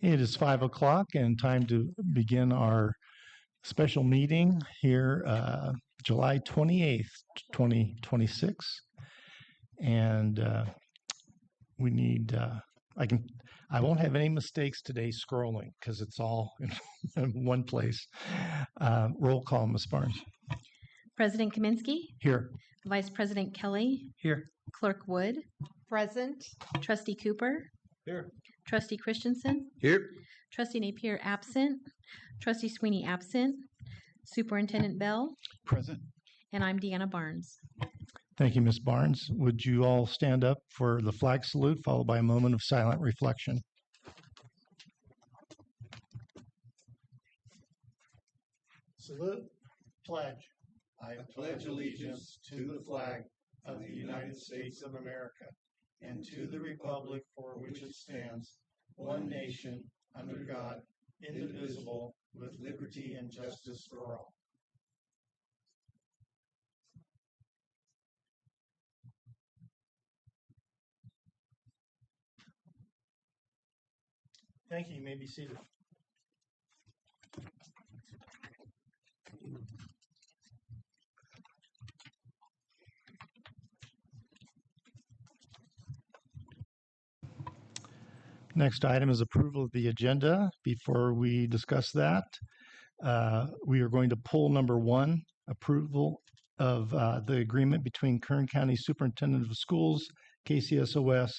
It is 5 o'clock and time to begin our special meeting here, July 28th, 2026. And we need, I won't have any mistakes today scrolling because it's all in one place. Roll call, Ms. Barnes. President Kaminsky, Here. Vice President Kelly, Here. Clerk Wood, Present. Trustee Cooper, Here. Trustee Christensen, Here. Trustee Napier absent, Trustee Sweeney absent, Superintendent Bell, Present. and I'm Deanna Barnes. Thank you, Ms. Barnes. Would you all stand up for the flag salute, followed by a moment of silent reflection? Salute. Pledge. I pledge allegiance to the flag of the United States of America and to the republic for which it stands, one nation, under God, indivisible, with liberty and justice for all. Thank you. You may be seated. Next item is approval of the agenda. Before we discuss that, we are going to pull number 1, approval of the agreement between Kern County Superintendent of Schools, KCSOS,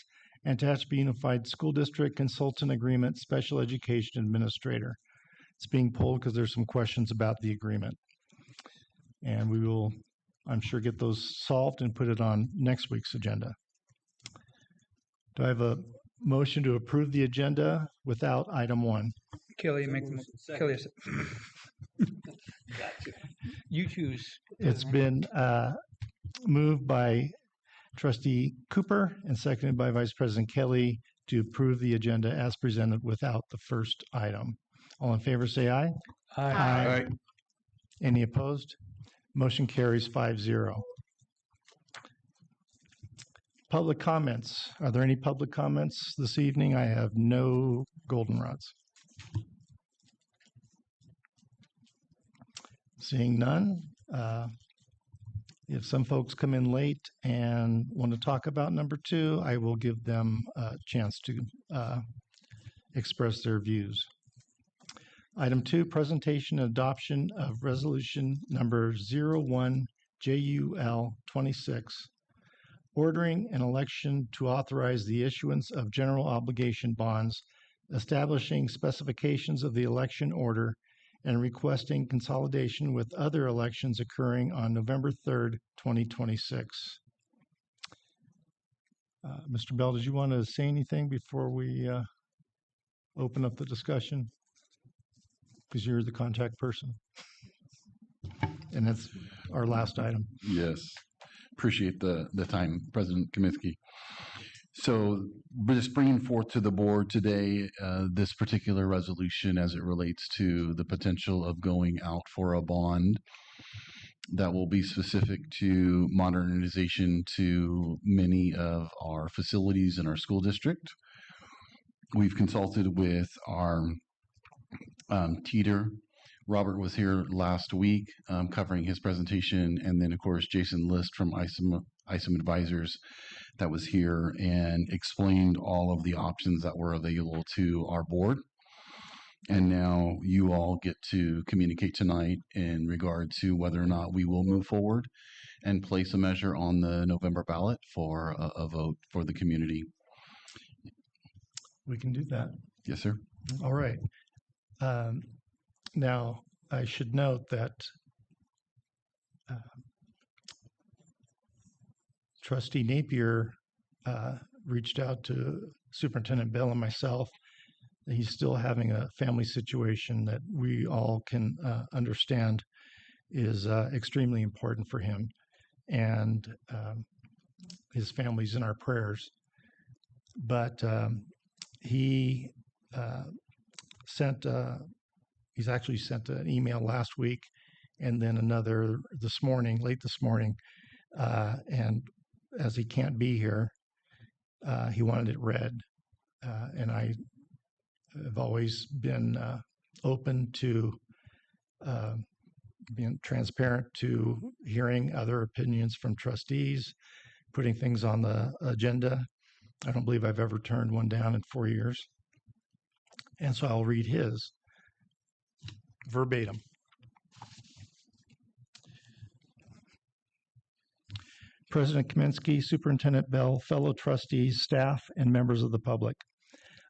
and Tehachapi Unified School District Consultant Agreement Special Education Administrator. It's being pulled because there's some questions about the agreement. And we will, I'm sure, get those solved and put it on next week's agenda. Do I have a motion to approve the agenda without item 1? Kelly, make the motion. Kelly, you choose. It's been moved by Trustee Cooper and seconded by Vice President Kelly to approve the agenda as presented without the first item. All in favor, say aye. Aye. Aye. Any opposed? Motion carries 5-0. Public comments. Are there any public comments this evening? I have no goldenrods. Seeing none. If some folks come in late and want to talk about number 2, I will give them a chance to express their views. Item 2, presentation and adoption of resolution number 01JUL26, ordering an election to authorize the issuance of general obligation bonds, establishing specifications of the election order, and requesting consolidation with other elections occurring on November 3rd, 2026. Mr. Bell, did you want to say anything before we open up the discussion? Because you're the contact person. And that's our last item. Yes. Appreciate the time, President Kaminsky. So we're just bringing forth to the board today this particular resolution as it relates to the potential of going out for a bond that will be specific to modernization to many of our facilities in our school district. We've consulted with our Teeter. Robert was here last week covering his presentation, and then of course Jason List from ISOM Advisors that was here and explained all of the options that were available to our board. And now you all get to communicate tonight in regard to whether or not we will move forward and place a measure on the November ballot for a vote for the community. We can do that. Yes, sir. All right. Now, I should note that Trustee Napier reached out to Superintendent Bell and myself. He's still having a family situation that we all can understand is extremely important for him. And his family's in our prayers. But he he's actually sent an email last week and then another this morning, late this morning, and as he can't be here, he wanted it read. And I have always been open to being transparent to hearing other opinions from trustees, putting things on the agenda. I don't believe I've ever turned one down in 4 years. And so I'll read his verbatim. President Kaminsky, Superintendent Bell, fellow trustees, staff, and members of the public.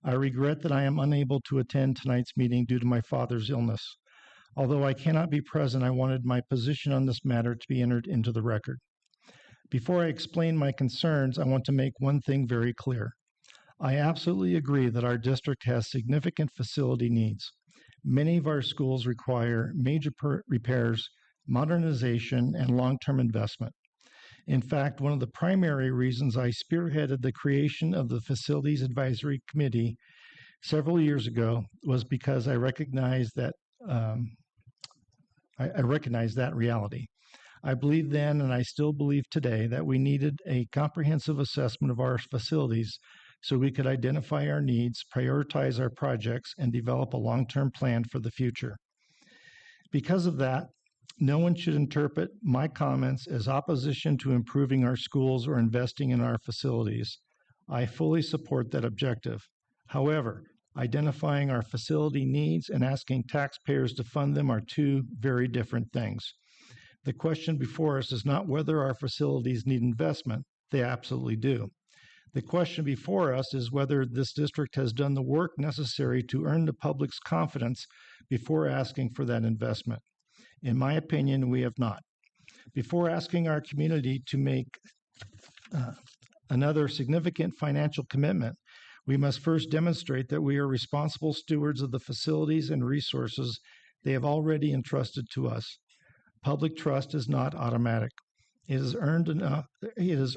I regret that I am unable to attend tonight's meeting due to my father's illness. Although I cannot be present, I wanted my position on this matter to be entered into the record. Before I explain my concerns, I want to make one thing very clear. I absolutely agree that our district has significant facility needs. Many of our schools require major repairs, modernization, and long-term investment. In fact, one of the primary reasons I spearheaded the creation of the Facilities Advisory Committee several years ago was because I recognized that reality. I believed then, and I still believe today, that we needed a comprehensive assessment of our facilities so we could identify our needs, prioritize our projects, and develop a long-term plan for the future. Because of that, no one should interpret my comments as opposition to improving our schools or investing in our facilities. I fully support that objective. However, identifying our facility needs and asking taxpayers to fund them are two very different things. The question before us is not whether our facilities need investment. They absolutely do. The question before us is whether this district has done the work necessary to earn the public's confidence before asking for that investment. In my opinion, we have not. Before asking our community to make another significant financial commitment, we must first demonstrate that we are responsible stewards of the facilities and resources they have already entrusted to us. Public trust is not automatic. It is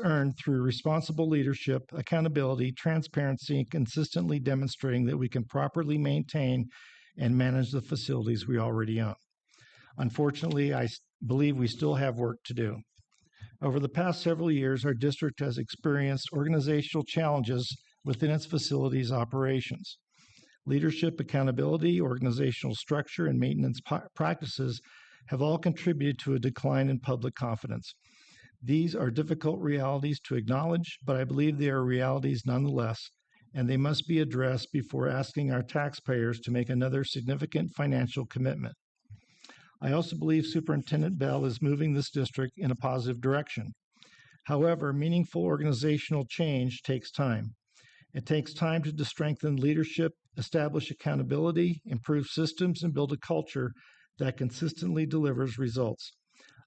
earned through responsible leadership, accountability, transparency, and consistently demonstrating that we can properly maintain and manage the facilities we already own. Unfortunately, I believe we still have work to do. Over the past several years, our district has experienced organizational challenges within its facilities operations. Leadership, accountability, organizational structure, and maintenance practices have all contributed to a decline in public confidence. These are difficult realities to acknowledge, but I believe they are realities nonetheless, and they must be addressed before asking our taxpayers to make another significant financial commitment. I also believe Superintendent Bell is moving this district in a positive direction. However, meaningful organizational change takes time. It takes time to strengthen leadership, establish accountability, improve systems, and build a culture that consistently delivers results.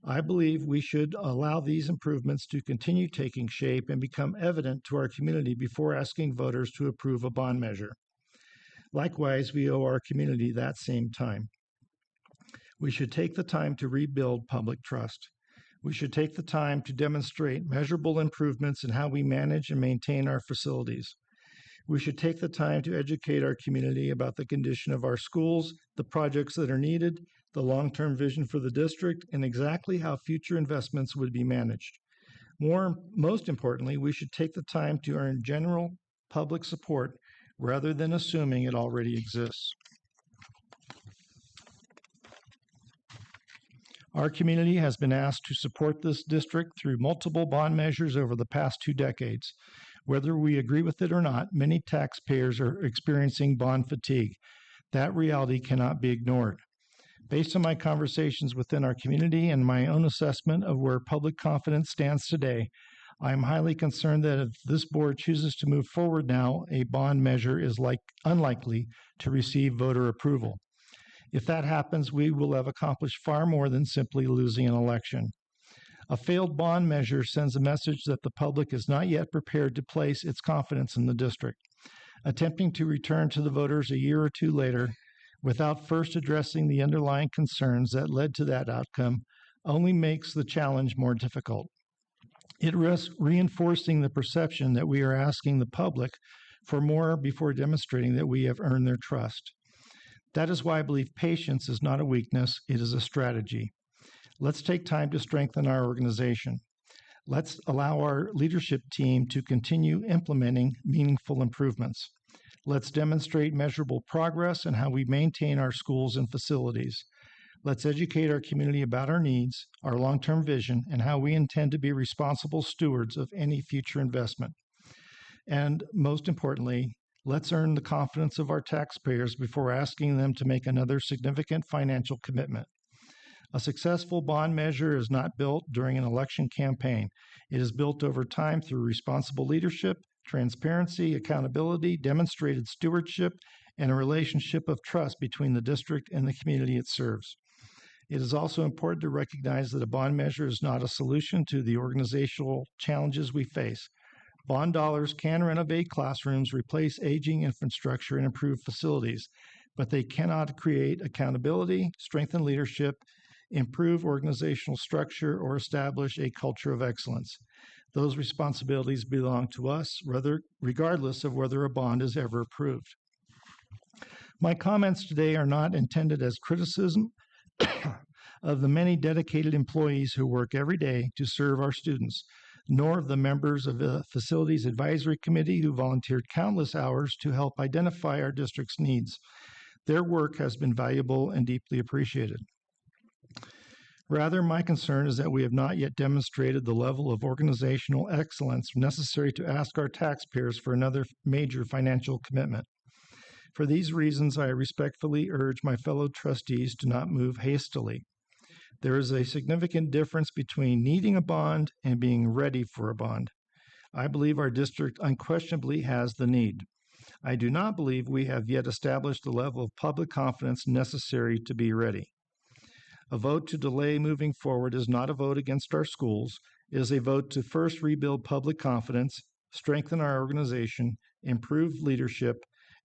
I believe we should allow these improvements to continue taking shape and become evident to our community before asking voters to approve a bond measure. Likewise, we owe our community that same time. We should take the time to rebuild public trust. We should take the time to demonstrate measurable improvements in how we manage and maintain our facilities. We should take the time to educate our community about the condition of our schools, the projects that are needed, the long-term vision for the district, and exactly how future investments would be managed. Most importantly, we should take the time to earn general public support rather than assuming it already exists. Our community has been asked to support this district through multiple bond measures over the past 2 decades. Whether we agree with it or not, many taxpayers are experiencing bond fatigue. That reality cannot be ignored. Based on my conversations within our community and my own assessment of where public confidence stands today, I am highly concerned that if this board chooses to move forward now, a bond measure is unlikely to receive voter approval. If that happens, we will have accomplished far more than simply losing an election. A failed bond measure sends a message that the public is not yet prepared to place its confidence in the district. Attempting to return to the voters a year or two later without first addressing the underlying concerns that led to that outcome only makes the challenge more difficult. It risks reinforcing the perception that we are asking the public for more before demonstrating that we have earned their trust. That is why I believe patience is not a weakness, it is a strategy. Let's take time to strengthen our organization. Let's allow our leadership team to continue implementing meaningful improvements. Let's demonstrate measurable progress in how we maintain our schools and facilities. Let's educate our community about our needs, our long-term vision, and how we intend to be responsible stewards of any future investment. And most importantly, let's earn the confidence of our taxpayers before asking them to make another significant financial commitment. A successful bond measure is not built during an election campaign. It is built over time through responsible leadership, transparency, accountability, demonstrated stewardship, and a relationship of trust between the district and the community it serves. It is also important to recognize that a bond measure is not a solution to the organizational challenges we face. Bond dollars can renovate classrooms, replace aging infrastructure, and improve facilities, but they cannot create accountability, strengthen leadership, improve organizational structure, or establish a culture of excellence. Those responsibilities belong to us, regardless of whether a bond is ever approved. My comments today are not intended as criticism of the many dedicated employees who work every day to serve our students, nor of the members of the Facilities Advisory Committee who volunteered countless hours to help identify our district's needs. Their work has been valuable and deeply appreciated. Rather, my concern is that we have not yet demonstrated the level of organizational excellence necessary to ask our taxpayers for another major financial commitment. For these reasons, I respectfully urge my fellow trustees to not move hastily. There is a significant difference between needing a bond and being ready for a bond. I believe our district unquestionably has the need. I do not believe we have yet established the level of public confidence necessary to be ready. A vote to delay moving forward is not a vote against our schools. It is a vote to first rebuild public confidence, strengthen our organization, improve leadership,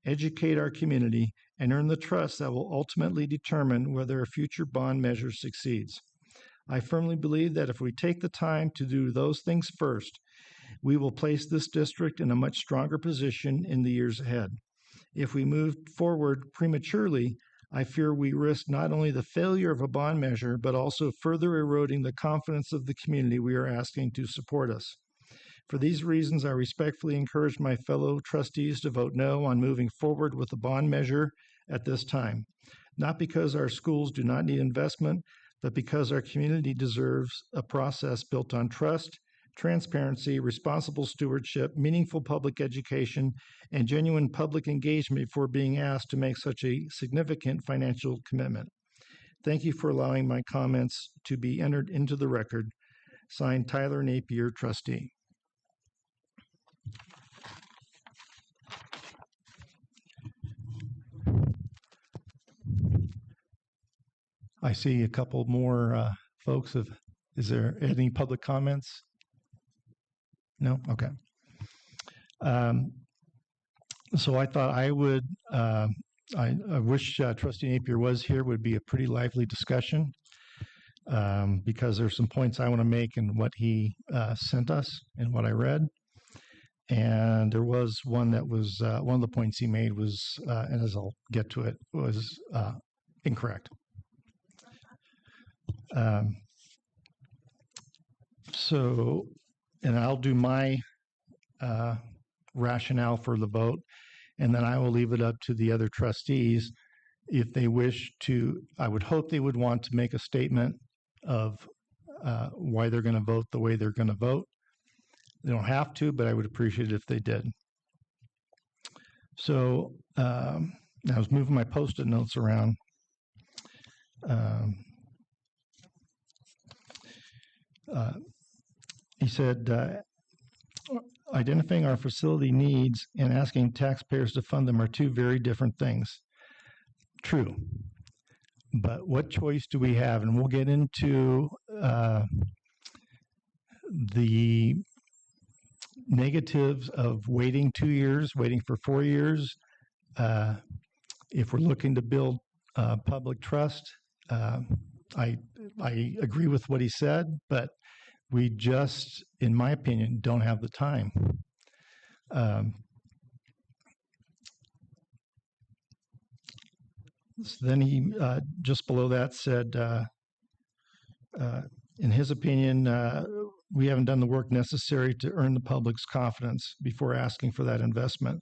educate our community, and earn the trust that will ultimately determine whether a future bond measure succeeds. I firmly believe that if we take the time to do those things first, we will place this district in a much stronger position in the years ahead. If we move forward prematurely, I fear we risk not only the failure of a bond measure, but also further eroding the confidence of the community we are asking to support us. For these reasons, I respectfully encourage my fellow trustees to vote no on moving forward with the bond measure at this time, not because our schools do not need investment, but because our community deserves a process built on trust, transparency, responsible stewardship, meaningful public education, and genuine public engagement before being asked to make such a significant financial commitment. Thank you for allowing my comments to be entered into the record. Signed, Tyler Napier, trustee. I see a couple more folks. Is there any public comments? No? Okay. So I thought I would, I wish Trustee Napier was here. It would be a pretty lively discussion because there's some points I want to make in what he sent us and what I read. And there was one that was, one of the points he made was, and as I'll get to it, was incorrect. So, and I'll do my rationale for the vote, and then I will leave it up to the other trustees if they wish to. I would hope they would want to make a statement of why they're going to vote the way they're going to vote. They don't have to, but I would appreciate it if they did. So I was moving my Post-it notes around. He said, identifying our facility needs and asking taxpayers to fund them are two very different things. True. But what choice do we have? And we'll get into the negatives of waiting 2 years, waiting for 4 years. If we're looking to build public trust, I agree with what he said, but we just, in my opinion, don't have the time. So then he, just below that, said, in his opinion, we haven't done the work necessary to earn the public's confidence before asking for that investment.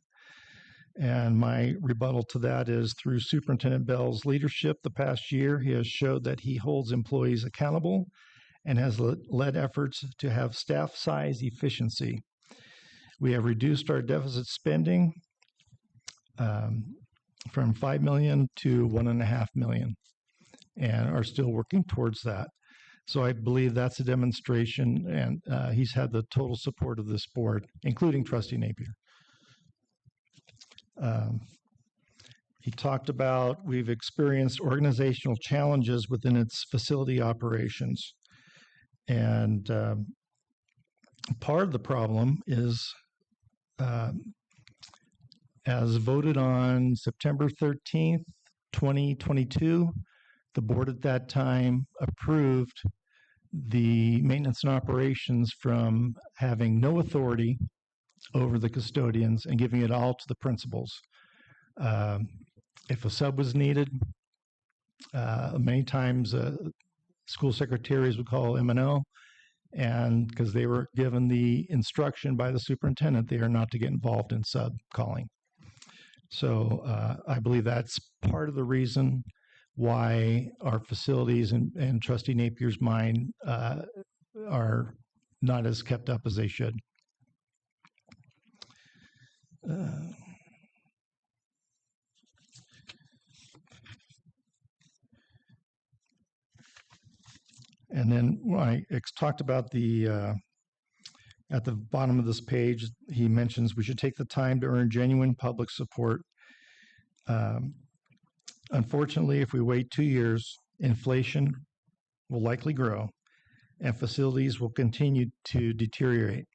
And my rebuttal to that is through Superintendent Bell's leadership the past year, he has showed that he holds employees accountable and has led efforts to have staff size efficiency. We have reduced our deficit spending from $5 million to $1.5 million and are still working towards that. So I believe that's a demonstration, and he's had the total support of this board, including Trustee Napier. He talked about we've experienced organizational challenges within its facility operations. And part of the problem is, as voted on September 13th, 2022, the board at that time approved the maintenance and operations from having no authority over the custodians and giving it all to the principals. If a sub was needed, many times school secretaries would call M&O, and because they were given the instruction by the superintendent, they are not to get involved in sub calling. So I believe that's part of the reason why our facilities and Trustee Napier's mind are not as kept up as they should. And then when I talked about the, at the bottom of this page, he mentions we should take the time to earn genuine public support. Unfortunately, if we wait 2 years, inflation will likely grow and facilities will continue to deteriorate.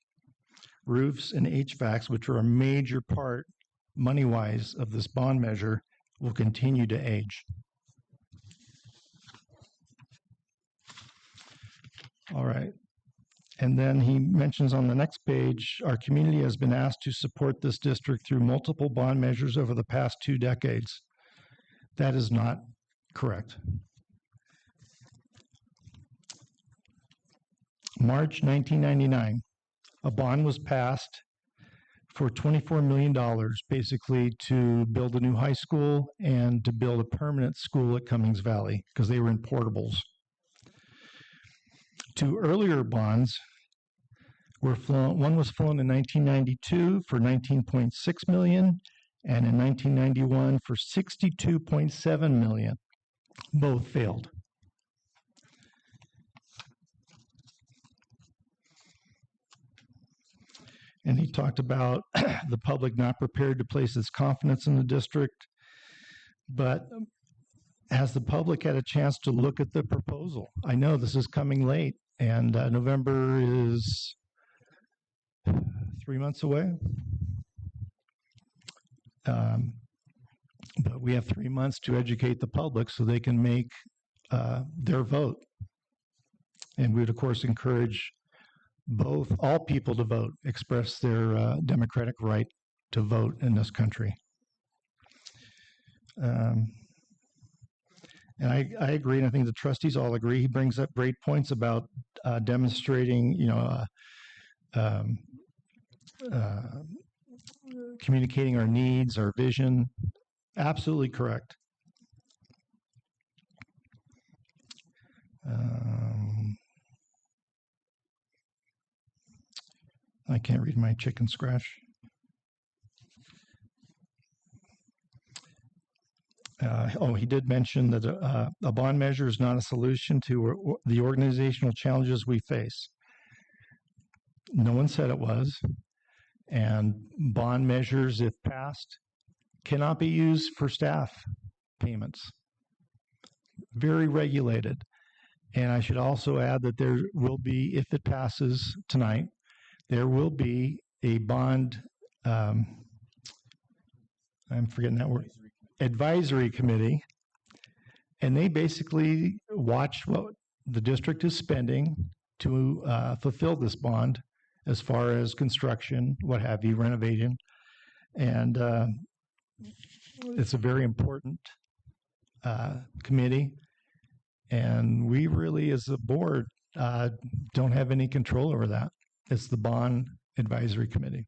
Roofs and HVACs, which are a major part money-wise of this bond measure, will continue to age. All right. And then he mentions on the next page, our community has been asked to support this district through multiple bond measures over the past 2 decades. That is not correct. March 1999, a bond was passed for $24 million, basically to build a new high school and to build a permanent school at Cummings Valley, because they were in portables. 2 earlier bonds were flown. One was flown in 1992 for $19.6 million, and in 1991 for $62.7 million. Both failed. And he talked about the public not prepared to place its confidence in the district, but has the public had a chance to look at the proposal? I know this is coming late, and November is 3 months away. But we have 3 months to educate the public so they can make their vote. And we would, of course, encourage all people to vote, express their democratic right to vote in this country. And I agree, and I think the trustees all agree. He brings up great points about demonstrating, communicating our needs, our vision. Absolutely correct. I can't read my chicken scratch. He did mention that a bond measure is not a solution to the organizational challenges we face. No one said it was. And bond measures, if passed, cannot be used for staff payments. Very regulated. And I should also add that there will be, if it passes tonight, there will be a bond, I'm forgetting that word, advisory committee, and they basically watch what the district is spending to fulfill this bond as far as construction, what have you, renovation. And it's a very important committee. And we really, as a board, don't have any control over that. It's the bond advisory committee.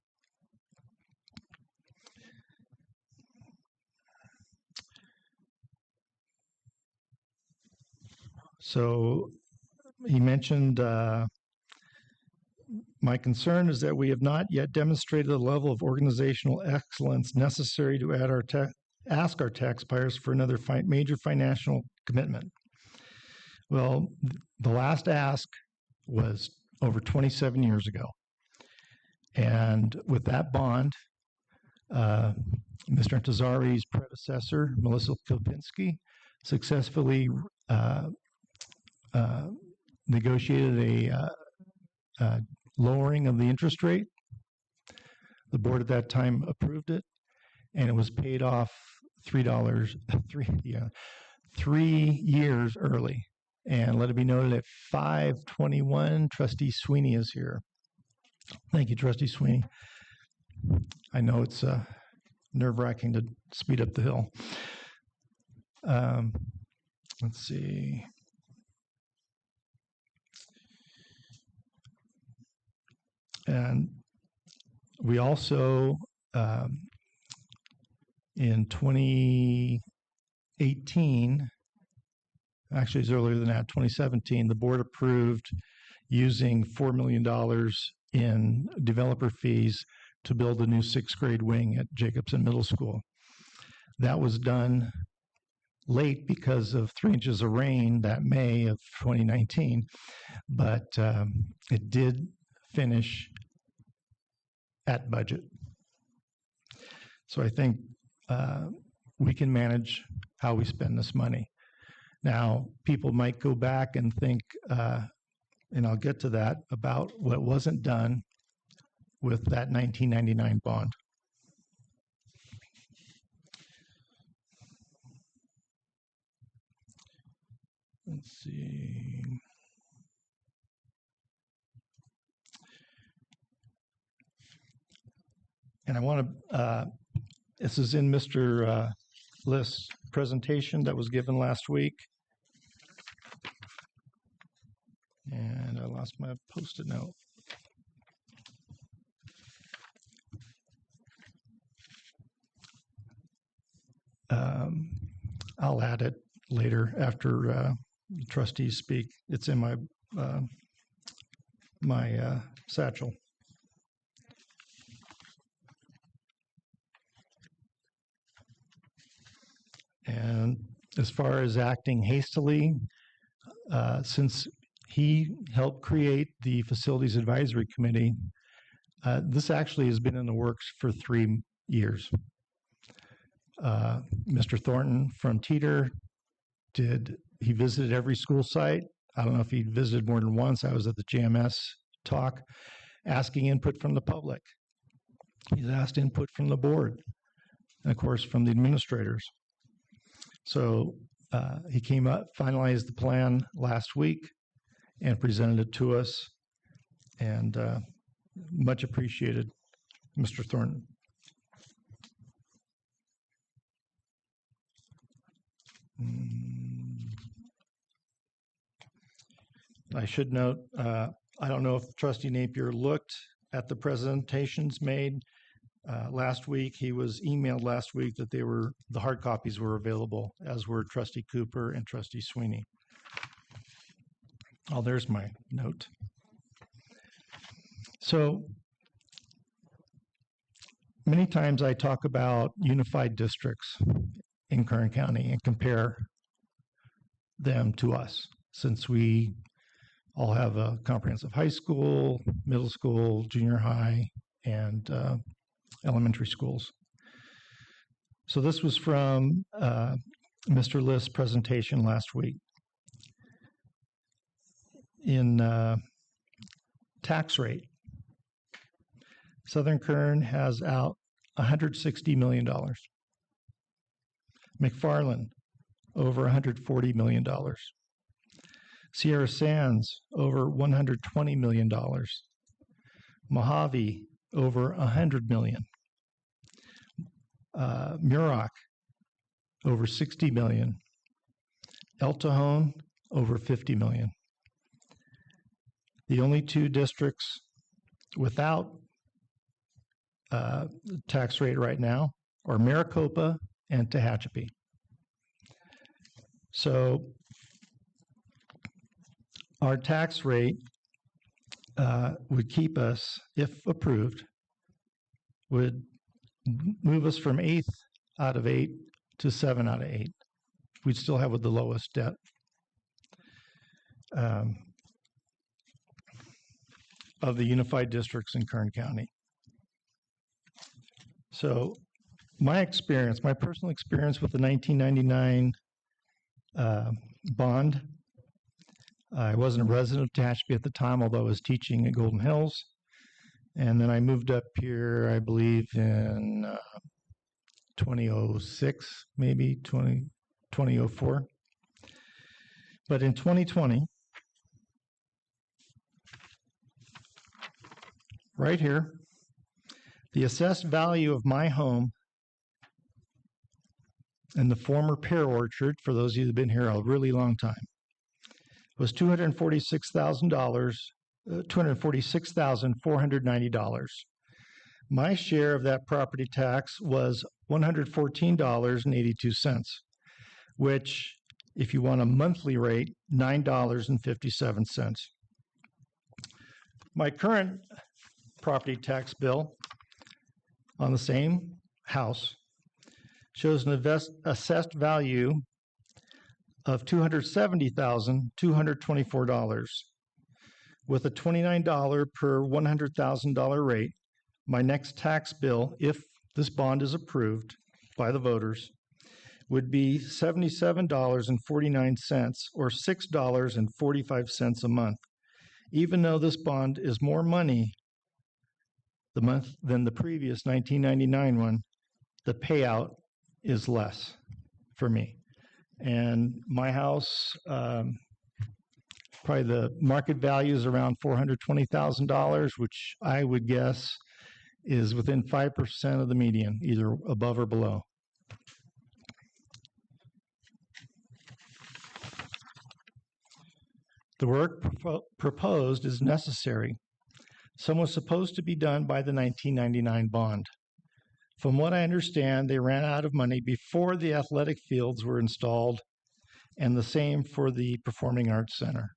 So he mentioned, my concern is that we have not yet demonstrated the level of organizational excellence necessary to ask our taxpayers for another major financial commitment. Well, the last ask was over 27 years ago. And with that bond, Mr. Intezari's predecessor, Melissa Kopinski, successfully negotiated a lowering of the interest rate. The board at that time approved it, and it was paid off $3 3 years early. And let it be noted at 5:21, Trustee Sweeney is here. Thank you, Trustee Sweeney. I know it's nerve-wracking to speed up the hill. Let's see. And we also, in 2018, actually it's earlier than that, 2017, the board approved using $4 million in developer fees to build a new 6th grade wing at Jacobson Middle School. That was done late because of 3 inches of rain that May of 2019, but it did finish at budget. So I think we can manage how we spend this money. Now, people might go back and think, and I'll get to that, about what wasn't done with that 1999 bond. Let's see. And I want to, this is in Mr. List's presentation that was given last week. And I lost my Post-it note. I'll add it later after the trustees speak. It's in my satchel. And as far as acting hastily, since he helped create the Facilities Advisory Committee, this actually has been in the works for 3 years. Mr. Thornton from Teeter he visited every school site. I don't know if he visited more than once. I was at the JMS talk, asking input from the public. He's asked input from the board, and of course from the administrators. So he came up, finalized the plan last week, and presented it to us, and much appreciated, Mr. Thornton. I should note, I don't know if Trustee Napier looked at the presentations made last week. He was emailed last week that the hard copies were available, as were Trustee Cooper and Trustee Sweeney. Oh, there's my note. So many times I talk about unified districts in Kern County and compare them to us, since we all have a comprehensive high school, middle school, junior high, and elementary schools. So this was from Mr. List's presentation last week. In tax rate, Southern Kern has out $160 million. McFarland, over $140 million. Sierra Sands, over $120 million. Mojave, over $100 million. Muroc, over $60 million. El Cajon, over $50 million. The only two districts without tax rate right now are Maricopa and Tehachapi. So our tax rate would keep us, if approved, would move us from 8th out of 8 to 7 out of 8. We'd still have with the lowest debt. Of the unified districts in Kern County. So my personal experience with the 1999 bond, I wasn't a resident of Tehachapi at the time, although I was teaching at Golden Hills. And then I moved up here, I believe, in 2006, maybe 2004. But in 2020, right here, the assessed value of my home in the former pear orchard, for those of you that have been here a really long time, was $246,490. My share of that property tax was $114.82, which, if you want a monthly rate, $9.57. My current property tax bill on the same house shows an assessed value of $270,224. With a $29 per $100,000 rate, my next tax bill, if this bond is approved by the voters, would be $77.49 or $6.45 a month. Even though this bond is more money the month than the previous 1999 one, the payout is less for me. And my house, probably the market value is around $420,000, which I would guess is within 5% of the median, either above or below. The work proposed is necessary. Some was supposed to be done by the 1999 bond. From what I understand, they ran out of money before the athletic fields were installed, and the same for the Performing Arts Center.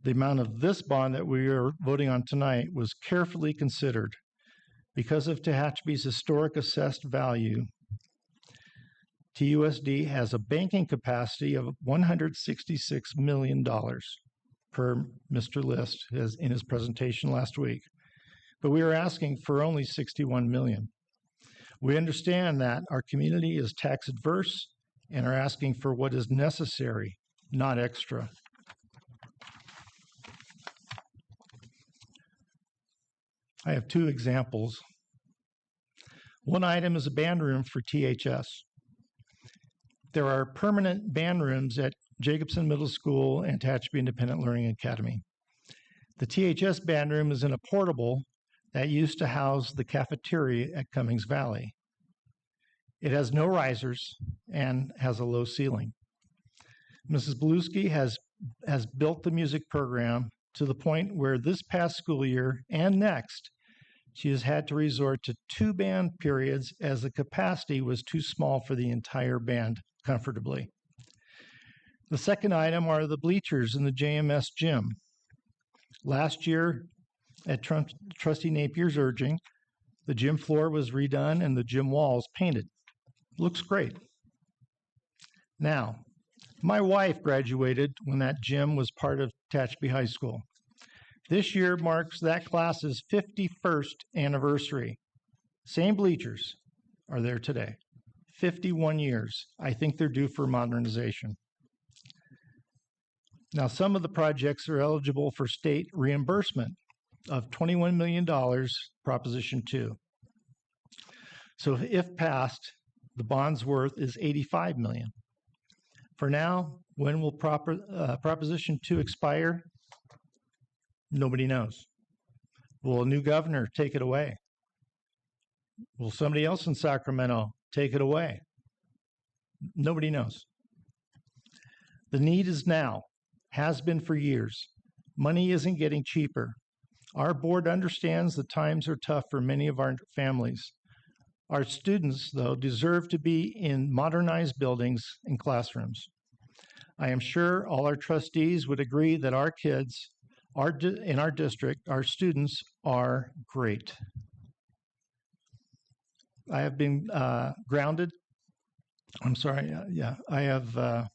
The amount of this bond that we are voting on tonight was carefully considered. Because of Tehachapi's historic assessed value, TUSD has a banking capacity of $166 million, per Mr. List in his presentation last week. But we are asking for only $61 million. We understand that our community is tax adverse and are asking for what is necessary, not extra. I have two examples. One item is a band room for THS. There are permanent band rooms at Jacobson Middle School and Tehachapi Independent Learning Academy. The THS band room is in a portable that used to house the cafeteria at Cummings Valley. It has no risers and has a low ceiling. Mrs. Beluski has built the music program to the point where this past school year and next, she has had to resort to 2 band periods as the capacity was too small for the entire band comfortably. The second item are the bleachers in the JMS gym. Last year, at Trustee Napier's urging, the gym floor was redone and the gym walls painted. Looks great. Now, my wife graduated when that gym was part of Tehachapi High School. This year marks that class's 51st anniversary. Same bleachers are there today. 51 years. I think they're due for modernization. Now, some of the projects are eligible for state reimbursement of $21 million, Proposition 2. So if passed, the bond's worth is $85 million. For now, when will Proposition 2 expire? Nobody knows. Will a new governor take it away? Will somebody else in Sacramento take it away? Nobody knows. The need is now. has been for years. Money isn't getting cheaper. Our board understands the times are tough for many of our families. Our students, though, deserve to be in modernized buildings and classrooms. I am sure all our trustees would agree that our kids in our district, our students are great. I have been grounded. I'm sorry. I have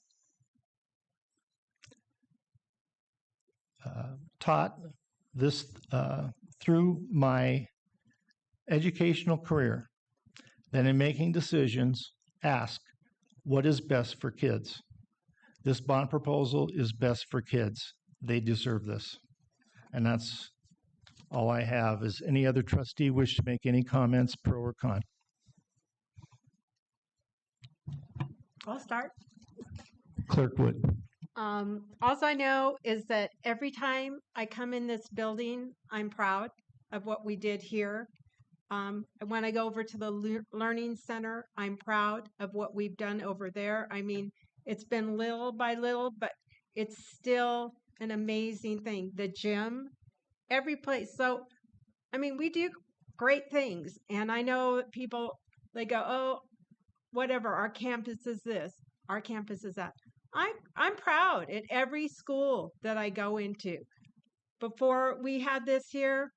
taught this through my educational career that in making decisions, ask what is best for kids. This bond proposal is best for kids. They deserve this. And that's all I have. Is any other trustee wish to make any comments, pro or con? I'll start. Clerk Wood. All I know is that every time I come in this building, I'm proud of what we did here. When I go over to the Learning Center, I'm proud of what we've done over there. I mean, it's been little by little, but it's still an amazing thing. The gym, every place. So, I mean, we do great things. And I know people, they go, oh, whatever, our campus is this, our campus is that. I'm proud at every school that I go into. Before we had this here,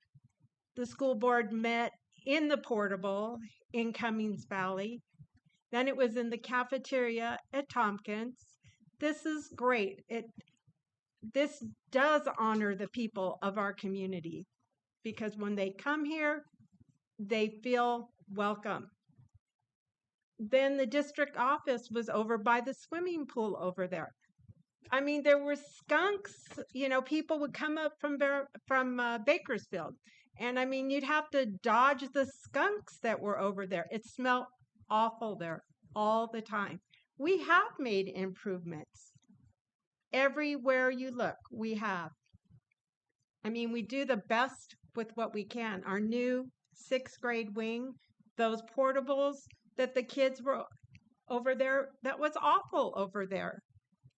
the school board met in the portable in Cummings Valley. Then it was in the cafeteria at Tompkins. This is great. This does honor the people of our community because when they come here, they feel welcome. Then the district office was over by the swimming pool over there. I mean, there were skunks. You know, people would come up from Bakersfield, and I mean, you'd have to dodge the skunks that were over there. It smelled awful there all the time. We have made improvements everywhere you look. We have. I mean, we do the best with what we can. Our new 6th grade wing, those portables that the kids were over there, that was awful over there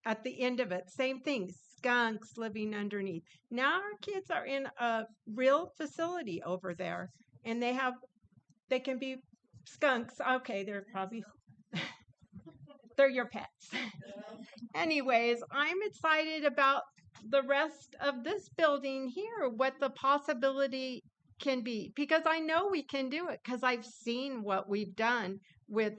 at the end of it. Same thing, skunks living underneath. Now our kids are in a real facility over there and they can be skunks. Okay, they're probably, they're your pets. Anyways, I'm excited about the rest of this building here, what the possibility can be, because I know we can do it because I've seen what we've done with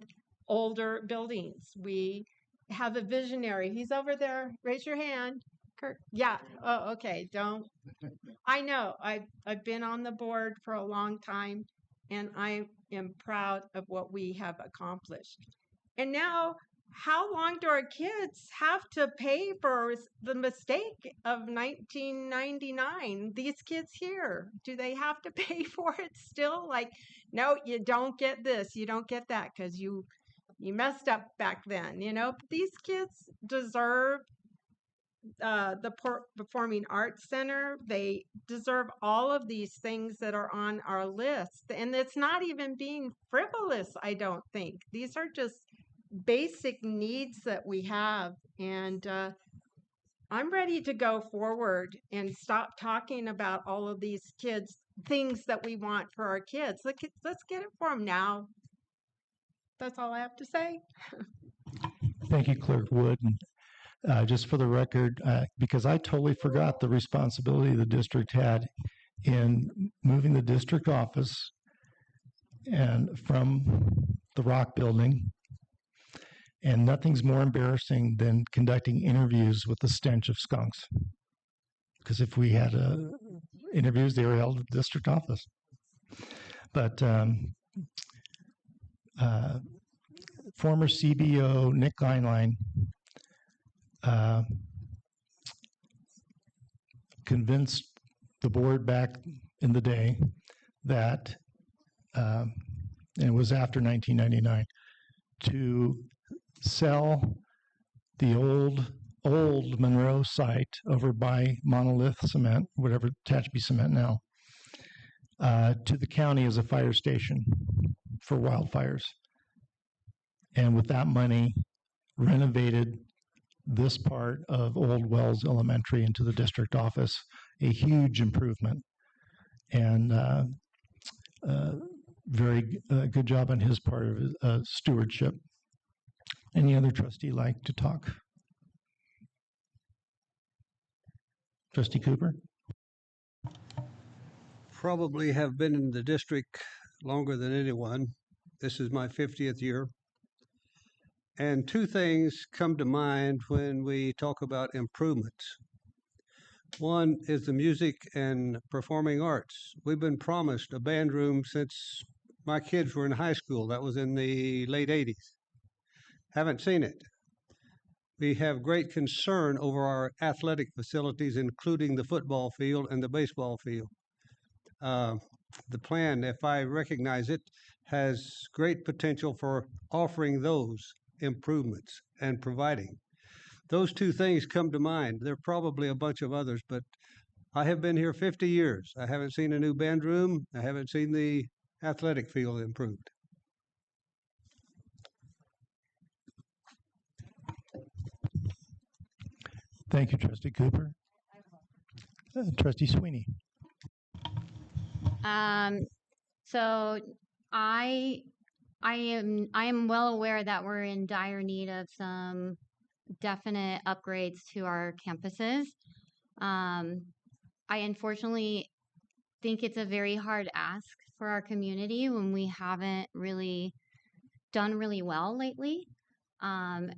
older buildings. We have a visionary. He's over there. Raise your hand. Kurt. Yeah. Oh, okay. Don't. I know. I've been on the board for a long time, and I am proud of what we have accomplished. And now, how long do our kids have to pay for the mistake of 1999? These kids here, do they have to pay for it still? Like, no, you don't get this, you don't get that because you messed up back then, you know? But these kids deserve the Performing Arts Center. They deserve all of these things that are on our list. And it's not even being frivolous, I don't think. These are just basic needs that we have, and I'm ready to go forward and stop talking about all of these kids, things that we want for our kids. Let's get it for them now. That's all I have to say. Thank you, Clerk Wood. And just for the record, because I totally forgot the responsibility the district had in moving the district office and from the Rock Building. And nothing's more embarrassing than conducting interviews with the stench of skunks. Because if we had interviews, they were held at the district office. But former CBO Nick Kleinlein convinced the board back in the day that, and it was after 1999, to sell the old Monroe site over by Monolith Cement, whatever, Tehachapi Cement now, to the county as a fire station for wildfires. And with that money, renovated this part of Old Wells Elementary into the district office, a huge improvement. And very good job on his part of stewardship. Any other trustee like to talk? Trustee Cooper? Probably have been in the district longer than anyone. This is my 50th year. And two things come to mind when we talk about improvements. One is the music and performing arts. We've been promised a band room since my kids were in high school. That was in the late 80s. Haven't seen it. We have great concern over our athletic facilities, including the football field and the baseball field. The plan, if I recognize it, has great potential for offering those improvements and providing. Those two things come to mind. There are probably a bunch of others, but I have been here 50 years. I haven't seen a new band room. I haven't seen the athletic field improved. Thank you, Trustee Cooper. Trustee Sweeney. So I am well aware that we're in dire need of some definite upgrades to our campuses. I unfortunately think it's a very hard ask for our community when we haven't really done really well lately. And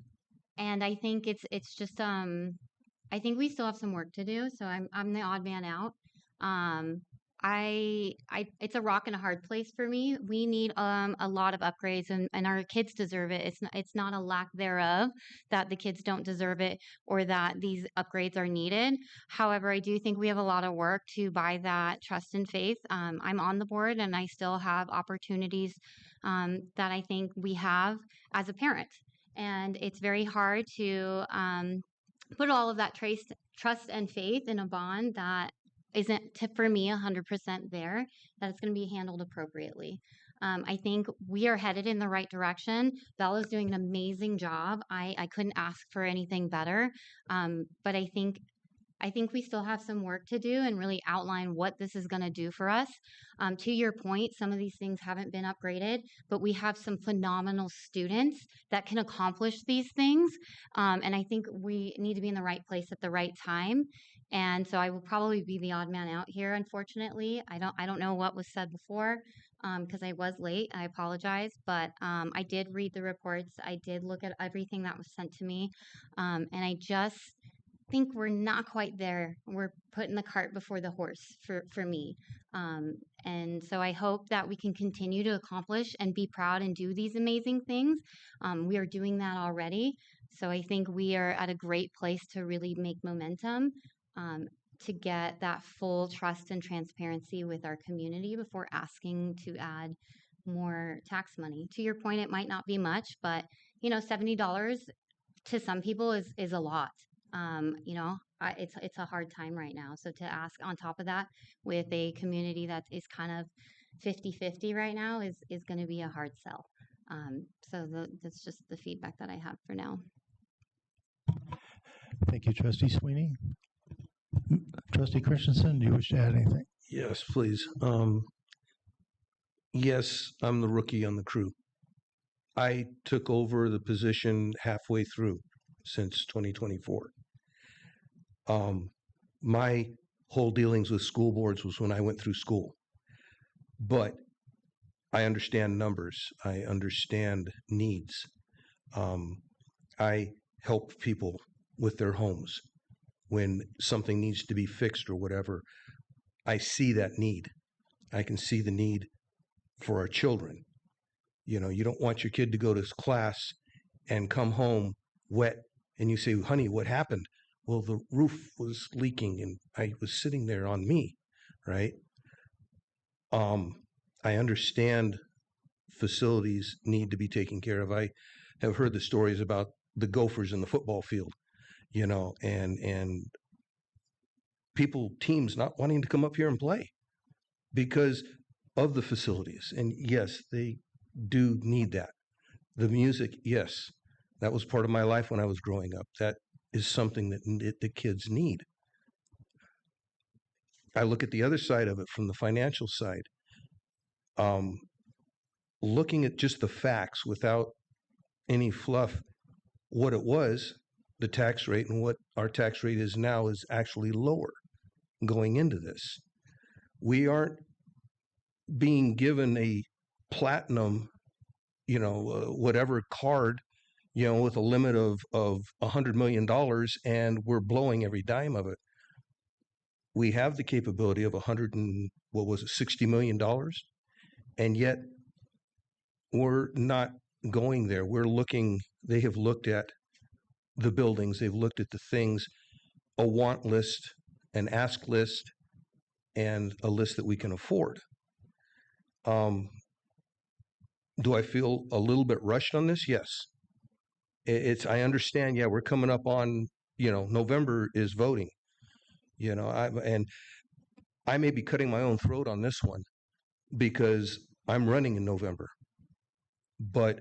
I think it's just I think we still have some work to do. So I'm the odd man out. It's a rock and a hard place for me. We need a lot of upgrades, and our kids deserve it. It's not a lack thereof that the kids don't deserve it or that these upgrades are needed. However, I do think we have a lot of work to buy that trust and faith. I'm on the board, and I still have opportunities that I think we have as a parent, and it's very hard to put all of that trust and faith in a bond that isn't for me 100% there, that it's going to be handled appropriately. I think we are headed in the right direction. Bella's doing an amazing job. I couldn't ask for anything better. But I think we still have some work to do and really outline what this is going to do for us. To your point, some of these things haven't been upgraded, but we have some phenomenal students that can accomplish these things. And I think we need to be in the right place at the right time. And so I will probably be the odd man out here, unfortunately. I don't know what was said before because I was late. I apologize. But I did read the reports. I did look at everything that was sent to me. And I just think we're not quite there. We're putting the cart before the horse for me. And so I hope that we can continue to accomplish and be proud and do these amazing things. We are doing that already. So I think we are at a great place to really make momentum to get that full trust and transparency with our community before asking to add more tax money. To your point, it might not be much, but $70 to some people is a lot. It's a hard time right now. So to ask on top of that with a community that is kind of 50-50 right now is going to be a hard sell. So that's just the feedback that I have for now. Thank you, Trustee Sweeney. Trustee Christensen, do you wish to add anything? Yes, please. Yes, I'm the rookie on the crew. I took over the position halfway through since 2024. My whole dealings with school boards was when I went through school. But I understand numbers. I understand needs. I help people with their homes. When something needs to be fixed or whatever, I see that need. I can see the need for our children. You don't want your kid to go to class and come home wet and you say, honey, what happened? Well, the roof was leaking and I was sitting there on me, right? I understand facilities need to be taken care of. I have heard the stories about the Gophers in the football field. And teams not wanting to come up here and play because of the facilities. And yes, they do need that. The music, yes, that was part of my life when I was growing up. That is something that the kids need. I look at the other side of it from the financial side. Looking at just the facts without any fluff, what it was, the tax rate and what our tax rate is now is actually lower going into this. We aren't being given a platinum, whatever card, with a limit of $100 million, and we're blowing every dime of it. We have the capability of $60 million, and yet we're not going there. They have looked at the buildings, they've looked at the things, a want list, an ask list, and a list that we can afford. Do I feel a little bit rushed on this? Yes. I understand, we're coming up on, November is voting. And I may be cutting my own throat on this one because I'm running in November. But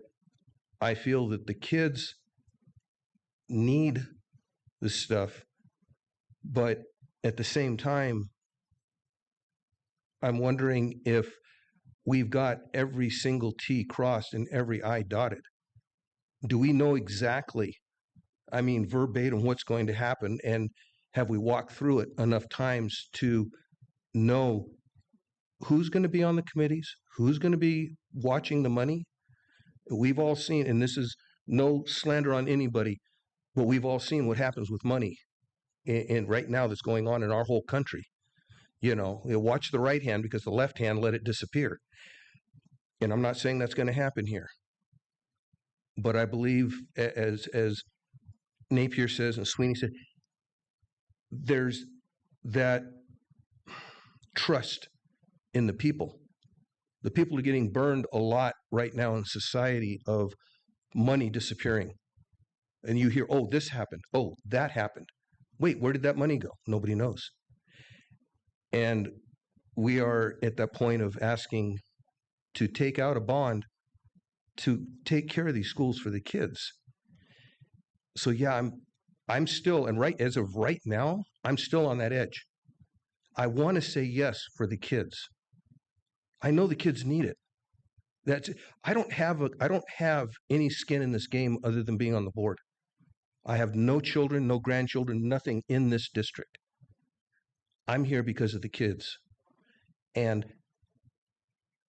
I feel that the kids need this stuff. But at the same time, I'm wondering if we've got every single T crossed and every I dotted. Do we know exactly, verbatim, what's going to happen? And have we walked through it enough times to know who's going to be on the committees, who's going to be watching the money? We've all seen, and this is no slander on anybody, but we've all seen what happens with money and right now that's going on in our whole country. Watch the right hand because the left hand let it disappear. And I'm not saying that's going to happen here. But I believe, as Napier says and Sweeney said, there's that trust in the people. The people are getting burned a lot right now in society of money disappearing. And you hear, oh, this happened. Oh, that happened. Wait, where did that money go? Nobody knows. And we are at that point of asking to take out a bond to take care of these schools for the kids. So I'm still, and right as of right now, I'm still on that edge. I want to say yes for the kids. I know the kids need it. I don't have any skin in this game other than being on the board. I have no children, no grandchildren, nothing in this district. I'm here because of the kids. And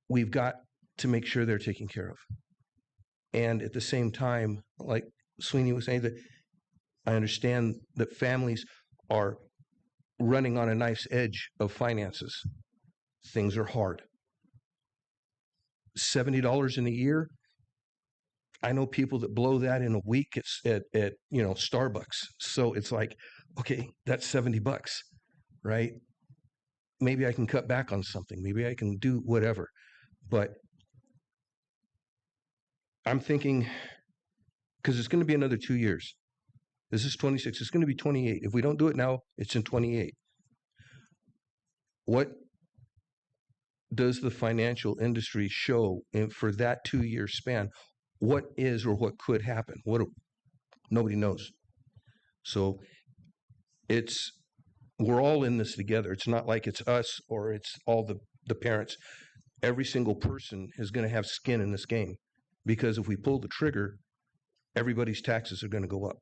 we've got to make sure they're taken care of. And at the same time, like Sweeney was saying, that I understand that families are running on a knife's edge of finances. Things are hard. $70 in a year. I know people that blow that in a week at Starbucks. So it's like, okay, that's $70, right? Maybe I can cut back on something. Maybe I can do whatever. But I'm thinking, because it's going to be another 2 years. This is 26. It's going to be 28. If we don't do it now, it's in 28. What does the financial industry show for that 2-year span? What is or what could happen? Nobody knows. So we're all in this together. It's not like it's us or it's all the parents. Every single person is going to have skin in this game, because if we pull the trigger, everybody's taxes are going to go up,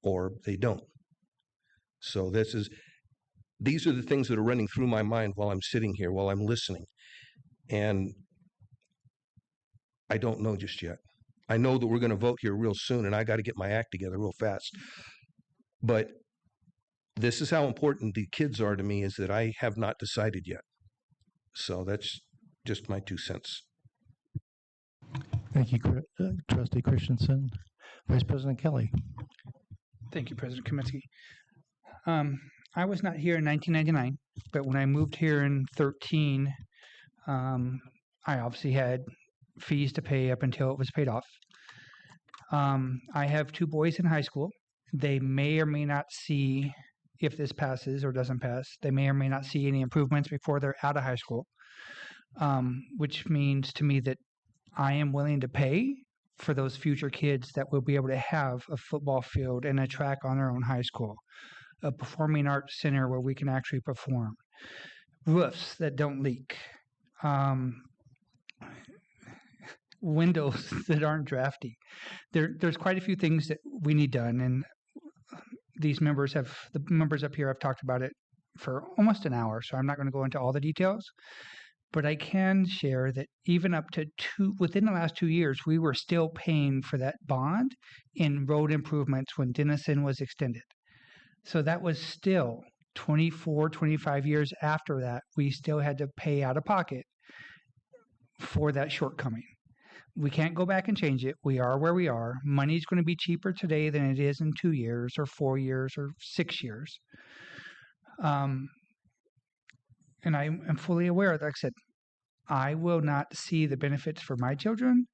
or they don't. So these are the things that are running through my mind while I'm sitting here, while I'm listening. And I don't know just yet. I know that we're going to vote here real soon, and I got to get my act together real fast. But this is how important the kids are to me, is that I have not decided yet. So that's just my 2 cents. Thank you, Trustee Christensen. Vice President Kelly. Thank you, President Kaminsky. I was not here in 1999, but when I moved here in 13, I obviously had fees to pay up until it was paid off. I have 2 boys in high school. They may or may not see, if this passes or doesn't pass, they may or may not see any improvements before they're out of high school, which means to me that I am willing to pay for those future kids that will be able to have a football field and a track on their own high school, a performing arts center where we can actually perform, roofs that don't leak, windows that aren't drafty. There's quite a few things that we need done, and the members up here have talked about it for almost an hour, so I'm not going to go into all the details. But I can share that even up to within the last 2 years, we were still paying for that bond in road improvements when Denison was extended. So that was still 24, 25 years after that, we still had to pay out of pocket for that shortcoming. We can't go back and change it. We are where we are. Money's going to be cheaper today than it is in 2 years or 4 years or 6 years. And I am fully aware, like I said, I will not see the benefits for my children,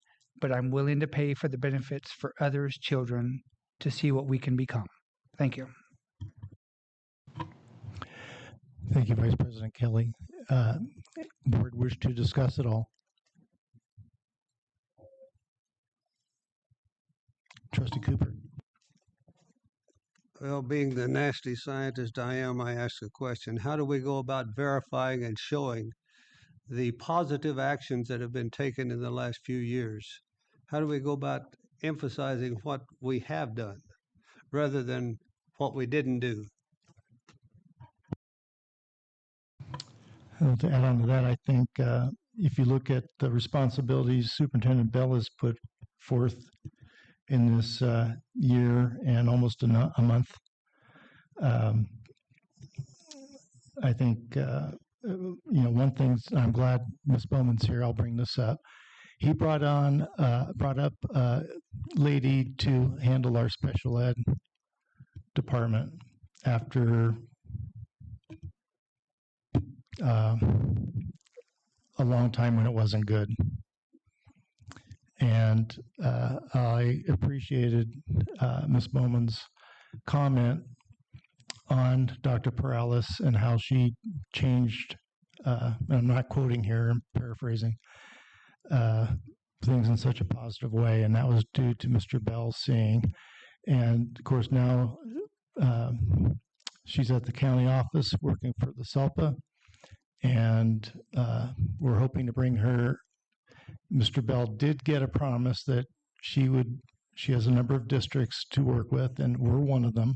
but I'm willing to pay for the benefits for others' children to see what we can become. Thank you. Thank you, Vice President Kelly. Board wish to discuss it all? Trustee Cooper. Well, being the nasty scientist I am, I ask a question. How do we go about verifying and showing the positive actions that have been taken in the last few years? How do we go about emphasizing what we have done rather than what we didn't do? Well, to add on to that, I think if you look at the responsibilities Superintendent Bell has put forth in this year and almost a month, I think one thing. I'm glad Ms. Bowman's here. I'll bring this up. He brought up a lady to handle our special ed department after a long time when it wasn't good. And I appreciated Ms. Bowman's comment on Dr. Perales and how she changed, and I'm not quoting here, I'm paraphrasing, things in such a positive way. And that was due to Mr. Bell seeing. And of course, now she's at the county office working for the SELPA. And we're hoping to bring her. Mr. Bell did get a promise that she has a number of districts to work with, and we're one of them.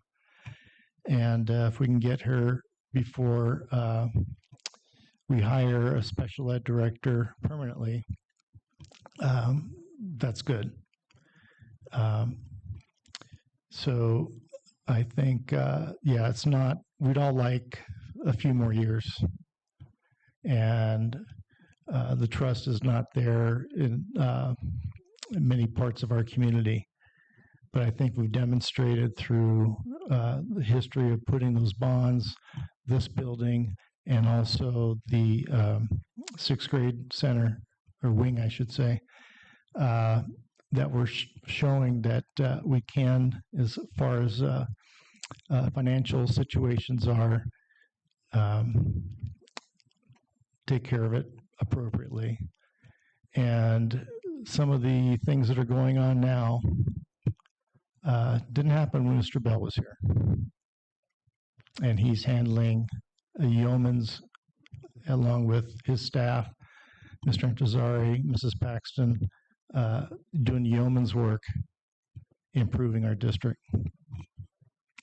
And if we can get her before we hire a special ed director permanently, that's good. So I think, it's not, we'd all like a few more years. And the trust is not there in many parts of our community. But I think we've demonstrated through the history of putting those bonds, this building, and also the sixth grade center, or wing, I should say, that we're showing that we can, as far as financial situations are, take care of it appropriately. And some of the things that are going on now didn't happen when Mr. Bell was here. And he's handling yeoman's along with his staff, Mr. Antazari, Mrs. Paxton, doing yeoman's work, improving our district.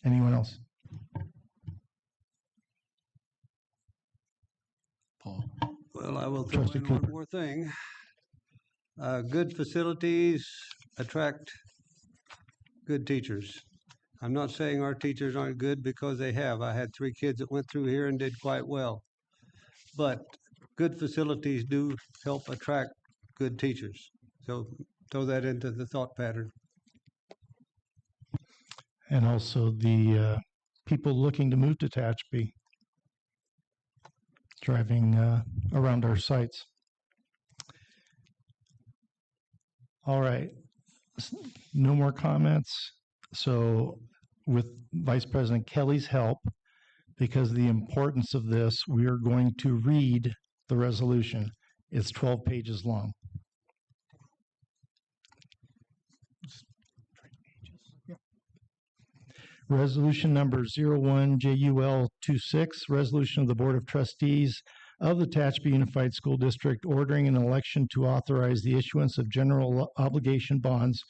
Anyone else? Paul. Well, I will throw Trustee in Cooper. one more thing. Good facilities attract good teachers. I'm not saying our teachers aren't good, because they have. I had 3 kids that went through here and did quite well. But good facilities do help attract good teachers. So throw that into the thought pattern. And also the people looking to move to Tehachapi, driving around our sites. All right, no more comments. So with Vice President Kelly's help, because of the importance of this, we are going to read the resolution. It's 12 pages long. Resolution number 01JUL26, resolution of the Board of Trustees of the Tehachapi Unified School District ordering an election to authorize the issuance of general obligation bonds,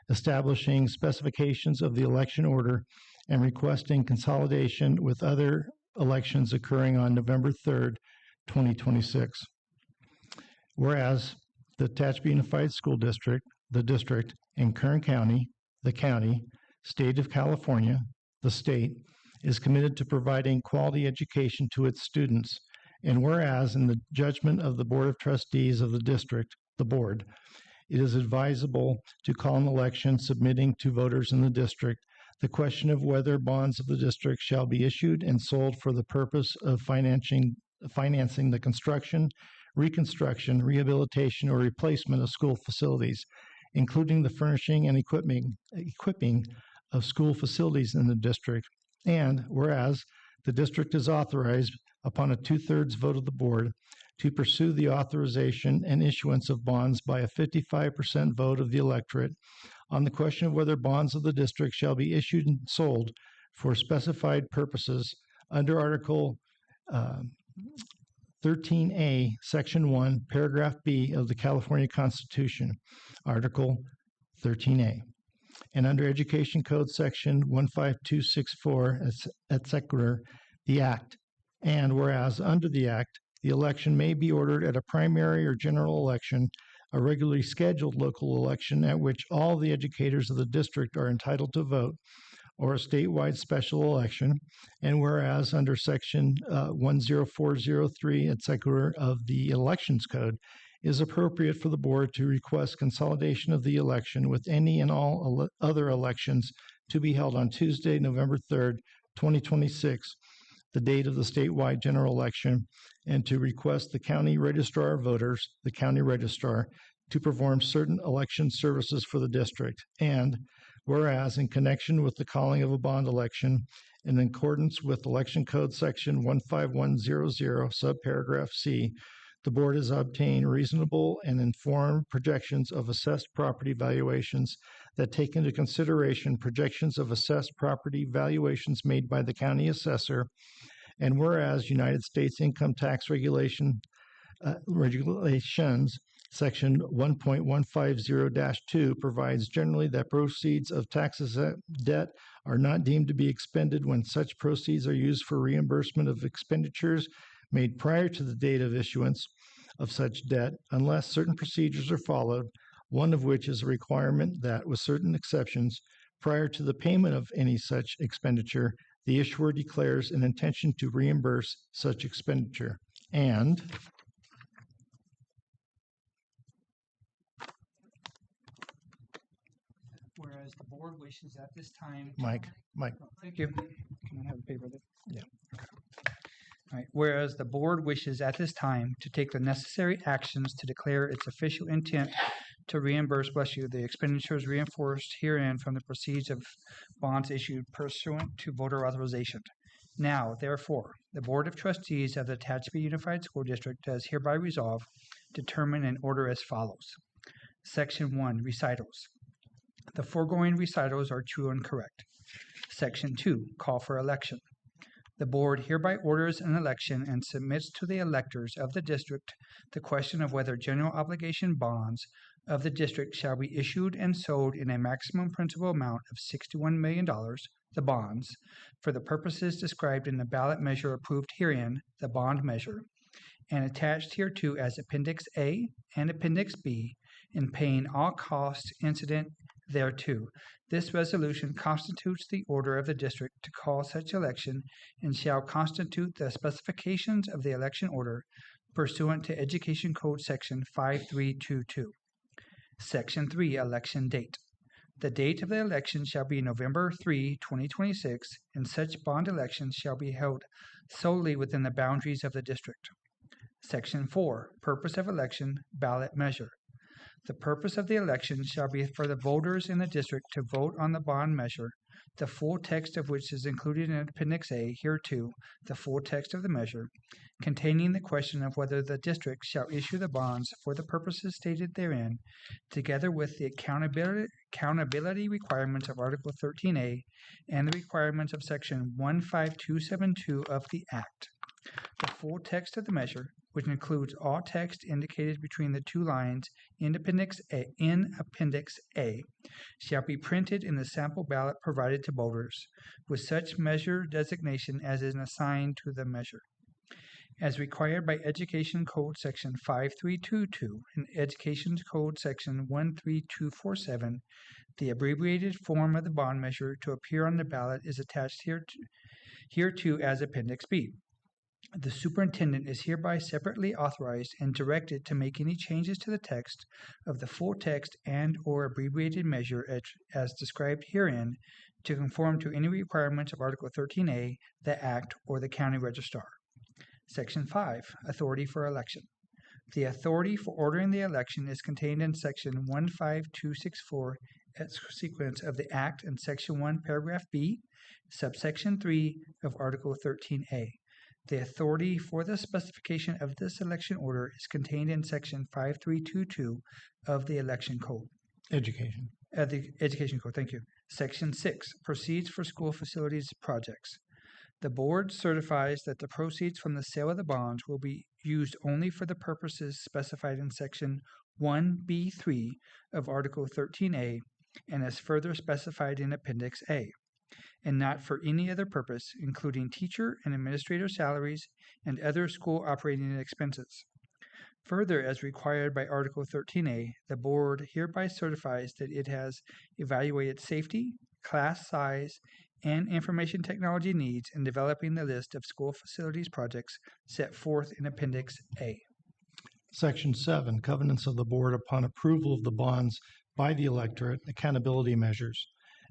establishing specifications of the election order, and requesting consolidation with other elections occurring on November 3rd, 2026. Whereas the Tehachapi Unified School District, the district, and Kern County, the county, state of California, the state, is committed to providing quality education to its students. And whereas in the judgment of the Board of Trustees of the district, the board, it is advisable to call an election submitting to voters in the district the question of whether bonds of the district shall be issued and sold for the purpose of financing the construction, reconstruction, rehabilitation, or replacement of school facilities, including the furnishing and equipping of school facilities in the district. And whereas the district is authorized, upon a 2/3 vote of the board, to pursue the authorization and issuance of bonds by a 55% vote of the electorate on the question of whether bonds of the district shall be issued and sold for specified purposes under Article 13A, Section 1, Paragraph B of the California Constitution, Article 13A, and under Education Code Section 15264, et sequitur, the Act. And whereas under the Act, the election may be ordered at a primary or general election, a regularly scheduled local election at which all the educators of the district are entitled to vote, or a statewide special election. And whereas under Section 10403, et sequitur, of the Elections Code, is appropriate for the board to request consolidation of the election with any and all other elections to be held on Tuesday, November 3rd, 2026, the date of the statewide general election, and to request the county registrar of voters, the county registrar, to perform certain election services for the district. And whereas in connection with the calling of a bond election, in accordance with Election Code Section 15100, subparagraph C, the board has obtained reasonable and informed projections of assessed property valuations that take into consideration projections of assessed property valuations made by the county assessor. And whereas United States income tax regulations, Section 1.150-2 provides generally that proceeds of taxes debt are not deemed to be expended when such proceeds are used for reimbursement of expenditures made prior to the date of issuance of such debt, unless certain procedures are followed, one of which is a requirement that, with certain exceptions, prior to the payment of any such expenditure, the issuer declares an intention to reimburse such expenditure. And Whereas the board wishes at this time. Mike. Oh, thank you. Can I have a paper there? Yeah. Okay. All right. Whereas the board wishes at this time to take the necessary actions to declare its official intent to reimburse, bless you, the expenditures reinforced herein from the proceeds of bonds issued pursuant to voter authorization. Now, therefore, the Board of Trustees of the Tehachapi Unified School District does hereby resolve, determine, and order as follows. Section 1, recitals. The foregoing recitals are true and correct. Section 2, call for election. The board hereby orders an election and submits to the electors of the district the question of whether general obligation bonds of the district shall be issued and sold in a maximum principal amount of $61 million, the bonds, for the purposes described in the ballot measure approved herein, the bond measure, and attached hereto as Appendix A and Appendix B, in paying all costs incident thereto. This resolution constitutes the order of the district to call such election and shall constitute the specifications of the election order pursuant to Education Code Section 5322. Section 3, election date. The date of the election shall be November 3, 2026, and such bond elections shall be held solely within the boundaries of the district. Section 4, purpose of election, ballot measure. The purpose of the election shall be for the voters in the district to vote on the bond measure the full text of which is included in Appendix A hereto, the full text of the measure, containing the question of whether the district shall issue the bonds for the purposes stated therein, together with the accountability requirements of Article 13A and the requirements of Section 15272 of the Act. The full text of the measure, which includes all text indicated between the two lines in Appendix A, shall be printed in the sample ballot provided to voters, with such measure designation as is assigned to the measure. As required by Education Code Section 5322 and Education Code Section 13247, the abbreviated form of the bond measure to appear on the ballot is attached hereto as Appendix B. The superintendent is hereby separately authorized and directed to make any changes to the text of the full text and/or abbreviated measure as described herein to conform to any requirements of Article 13A, the Act, or the County Registrar. Section 5, Authority for Election. The authority for ordering the election is contained in Section 15264 as sequence of the Act and Section 1, Paragraph B, Subsection 3 of Article 13A. The authority for the specification of this election order is contained in Section 5322 of the Election Code. Education. The Education Code, thank you. Section 6, Proceeds for School Facilities Projects. The board certifies that the proceeds from the sale of the bonds will be used only for the purposes specified in Section 1B3 of Article 13A and as further specified in Appendix A, and not for any other purpose, including teacher and administrator salaries and other school operating expenses. Further, as required by Article 13A, the board hereby certifies that it has evaluated safety, class size, and information technology needs in developing the list of school facilities projects set forth in Appendix A. Section 7, Covenants of the Board upon approval of the bonds by the electorate, accountability measures.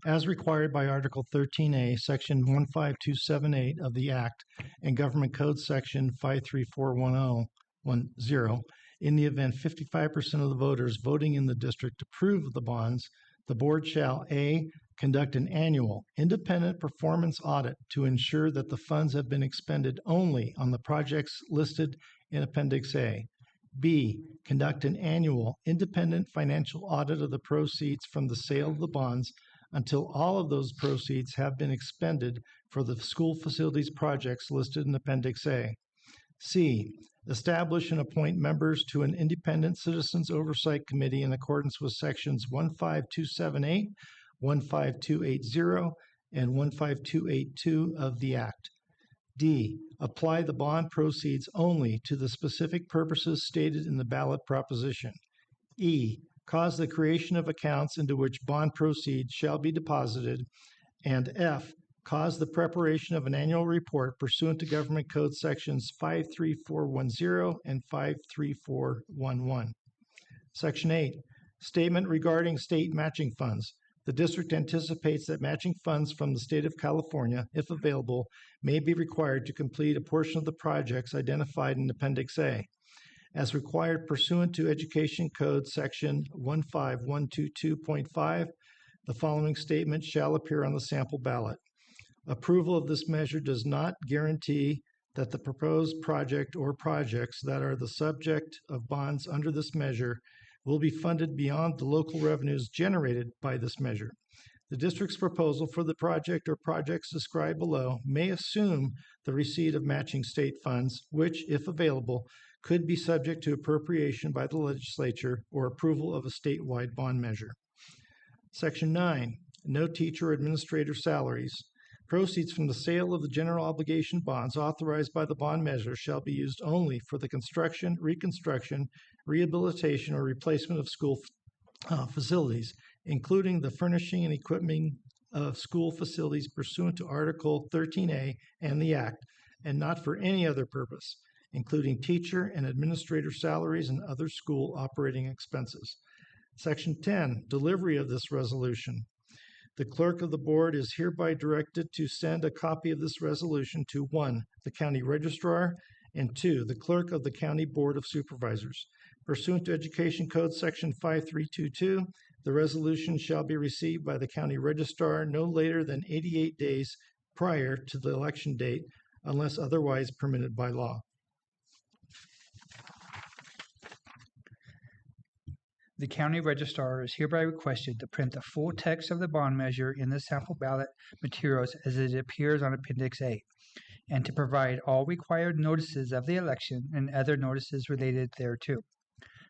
As required by Article 13A, Section 15278 of the Act and Government Code Section 53410, in the event 55% of the voters voting in the district approve of the bonds, the board shall A, conduct an annual independent performance audit to ensure that the funds have been expended only on the projects listed in Appendix A. B, conduct an annual independent financial audit of the proceeds from the sale of the bonds until all of those proceeds have been expended for the school facilities projects listed in Appendix A. C, establish and appoint members to an independent citizens oversight committee in accordance with sections 15278, 15280, and 15282 of the Act. D, apply the bond proceeds only to the specific purposes stated in the ballot proposition. E, cause the creation of accounts into which bond proceeds shall be deposited. And F, cause the preparation of an annual report pursuant to Government Code Sections 53410 and 53411. Section 8, Statement regarding state matching funds. The district anticipates that matching funds from the state of California, if available, may be required to complete a portion of the projects identified in Appendix A. As required pursuant to Education Code Section 15122.5, the following statement shall appear on the sample ballot. Approval of this measure does not guarantee that the proposed project or projects that are the subject of bonds under this measure will be funded beyond the local revenues generated by this measure. The district's proposal for the project or projects described below may assume the receipt of matching state funds, which, if available, could be subject to appropriation by the legislature or approval of a statewide bond measure. Section 9, no teacher or administrator salaries. Proceeds from the sale of the general obligation bonds authorized by the bond measure shall be used only for the construction, reconstruction, rehabilitation, or replacement of school facilities, including the furnishing and equipping of school facilities pursuant to Article 13A and the Act, and not for any other purpose, including teacher and administrator salaries and other school operating expenses. Section 10, delivery of this resolution. The clerk of the board is hereby directed to send a copy of this resolution to 1, the county registrar, and 2, the clerk of the county board of supervisors. Pursuant to Education Code Section 5322, The resolution shall be received by the county registrar no later than 88 days prior to the election date unless otherwise permitted by law. The county registrar is hereby requested to print the full text of the bond measure in the sample ballot materials as it appears on Appendix A, and to provide all required notices of the election and other notices related thereto.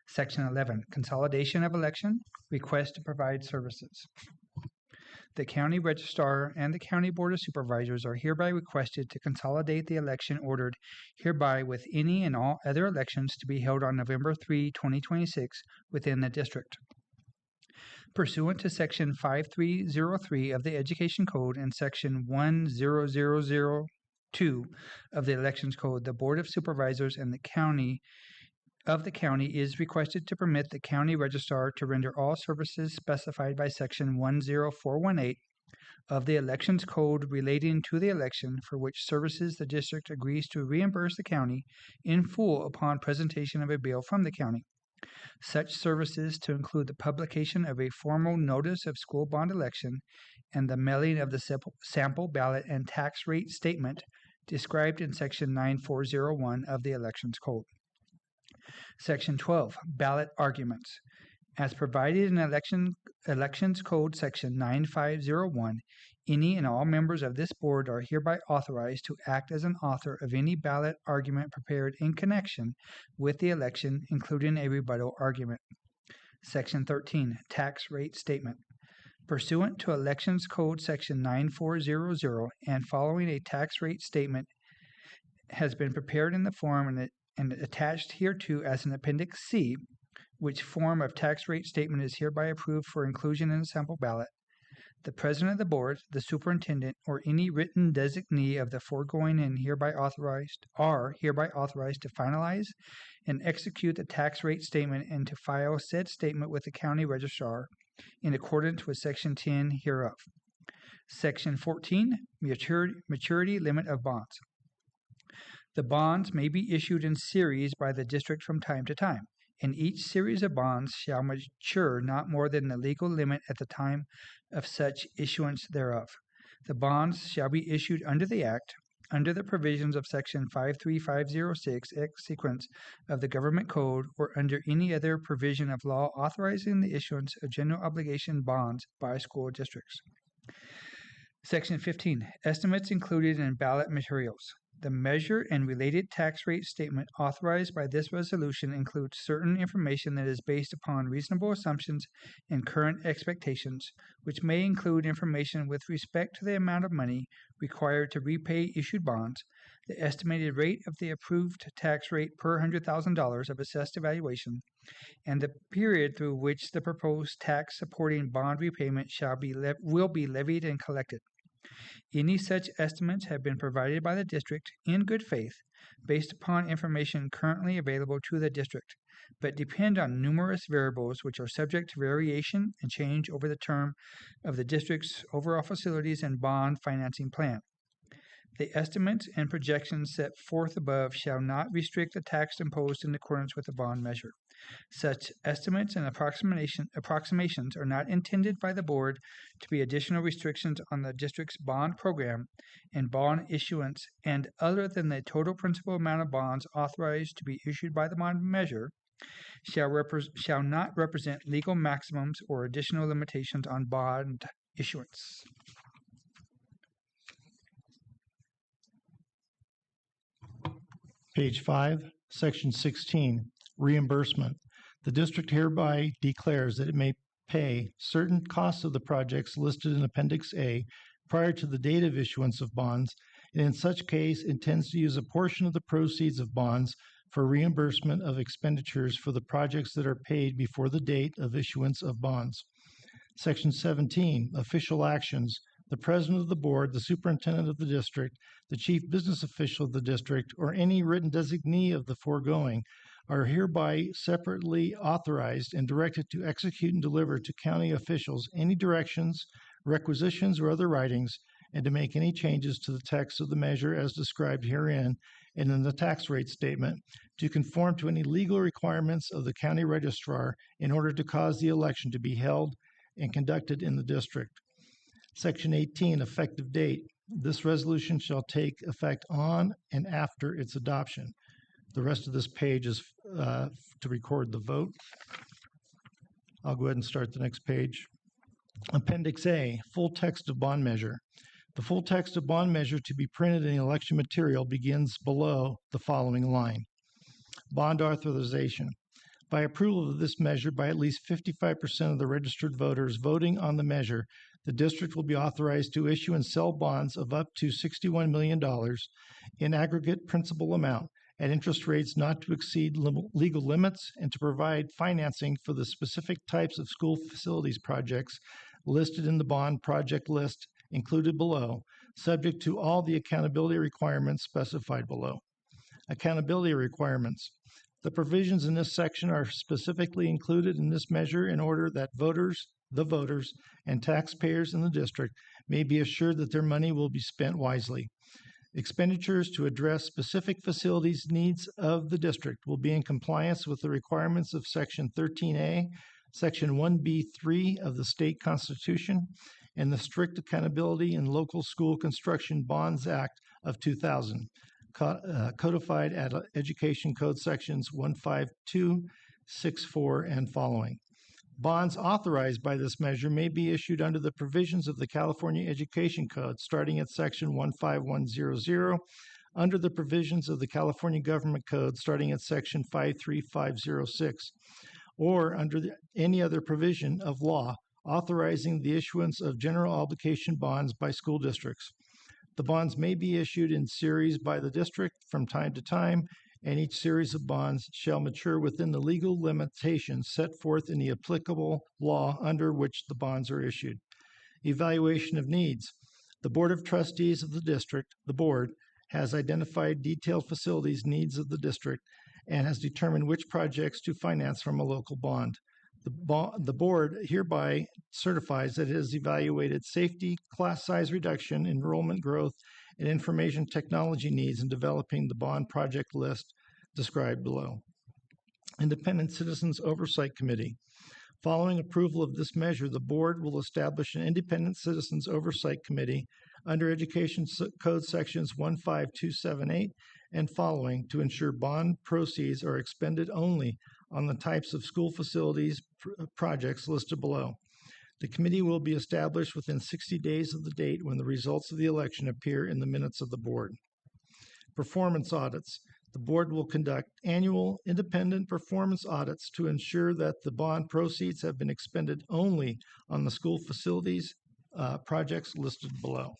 Section 11, Consolidation of Election, Request to Provide Services. The county registrar and the county board of supervisors are hereby requested to consolidate the election ordered hereby with any and all other elections to be held on November 3, 2026 within the district. Pursuant to Section 5303 of the Education Code and Section 10002 of the Elections Code, the Board of Supervisors and the county is requested to permit the county registrar to render all services specified by Section 10418 of the Elections Code relating to the election for which services the district agrees to reimburse the county in full upon presentation of a bill from the county. Such services to include the publication of a formal notice of school bond election and the mailing of the sample ballot and tax rate statement described in Section 9401 of the Elections Code. Section 12, Ballot Arguments. As provided in Elections Code Section 9501, any and all members of this board are hereby authorized to act as an author of any ballot argument prepared in connection with the election, including a rebuttal argument. Section 13, Tax Rate Statement. Pursuant to Elections Code Section 9400 and following a tax rate statement has been prepared in the form and attached hereto as an Appendix C, which form of tax rate statement is hereby approved for inclusion in the sample ballot. The President of the Board, the Superintendent, or any written designee of the foregoing are hereby authorized to finalize and execute the tax rate statement and to file said statement with the county registrar in accordance with Section 10 hereof. Section 14, Maturity Limit of Bonds. The bonds may be issued in series by the district from time to time, and each series of bonds shall mature not more than the legal limit at the time of such issuance thereof. The bonds shall be issued under the Act, under the provisions of Section 53506 sequence of the Government Code, or under any other provision of law authorizing the issuance of general obligation bonds by school districts. Section 15, Estimates included in ballot materials. The measure and related tax rate statement authorized by this resolution includes certain information that is based upon reasonable assumptions and current expectations, which may include information with respect to the amount of money required to repay issued bonds, the estimated rate of the approved tax rate per $100,000 of assessed evaluation, and the period through which the proposed tax supporting bond repayment will be levied and collected. Any such estimates have been provided by the district in good faith based upon information currently available to the district, but depend on numerous variables which are subject to variation and change over the term of the district's overall facilities and bond financing plan. The estimates and projections set forth above shall not restrict the tax imposed in accordance with the bond measure. Such estimates and approximations are not intended by the board to be additional restrictions on the district's bond program and bond issuance, and other than the total principal amount of bonds authorized to be issued by the bond measure, shall not represent legal maximums or additional limitations on bond issuance. Page 5, Section 16, Reimbursement. The district hereby declares that it may pay certain costs of the projects listed in Appendix A prior to the date of issuance of bonds, and in such case intends to use a portion of the proceeds of bonds for reimbursement of expenditures for the projects that are paid before the date of issuance of bonds. Section 17, Official Actions. The president of the board, the superintendent of the district, the chief business official of the district, or any written designee of the foregoing are hereby separately authorized and directed to execute and deliver to county officials any directions, requisitions, or other writings, and to make any changes to the text of the measure as described herein and in the tax rate statement to conform to any legal requirements of the county registrar in order to cause the election to be held and conducted in the district. Section 18, effective date. This resolution shall take effect on and after its adoption. The rest of this page is to record the vote. I'll go ahead and start the next page. Appendix A, full text of bond measure. The full text of bond measure to be printed in the election material begins below the following line. Bond authorization. By approval of this measure by at least 55% of the registered voters voting on the measure, the district will be authorized to issue and sell bonds of up to $61 million in aggregate principal amount at interest rates not to exceed legal limits, and to provide financing for the specific types of school facilities projects listed in the bond project list included below, subject to all the accountability requirements specified below. Accountability requirements. The provisions in this section are specifically included in this measure in order that the voters, and taxpayers in the district may be assured that their money will be spent wisely. Expenditures to address specific facilities needs of the district will be in compliance with the requirements of Section 13A, Section 1B3 of the state constitution, and the Strict Accountability in Local School Construction Bonds Act of 2000, codified at Education Code Sections 152, 64, and following. Bonds authorized by this measure may be issued under the provisions of the California Education Code, starting at Section 15100, under the provisions of the California Government Code, starting at Section 53506, or under any other provision of law authorizing the issuance of general obligation bonds by school districts. The bonds may be issued in series by the district from time to time, and each series of bonds shall mature within the legal limitations set forth in the applicable law under which the bonds are issued. Evaluation of needs. The Board of Trustees of the district, the board, has identified detailed facilities needs of the district and has determined which projects to finance from a local bond. The board hereby certifies that it has evaluated safety, class size reduction, enrollment growth, and information technology needs in developing the bond project list described below. Independent Citizens Oversight Committee. Following approval of this measure, the board will establish an Independent Citizens Oversight Committee under Education Code Sections 15278 and following to ensure bond proceeds are expended only on the types of school facilities projects listed below. The committee will be established within 60 days of the date when the results of the election appear in the minutes of the board. Performance audits. The board will conduct annual independent performance audits to ensure that the bond proceeds have been expended only on the school facilities projects listed below.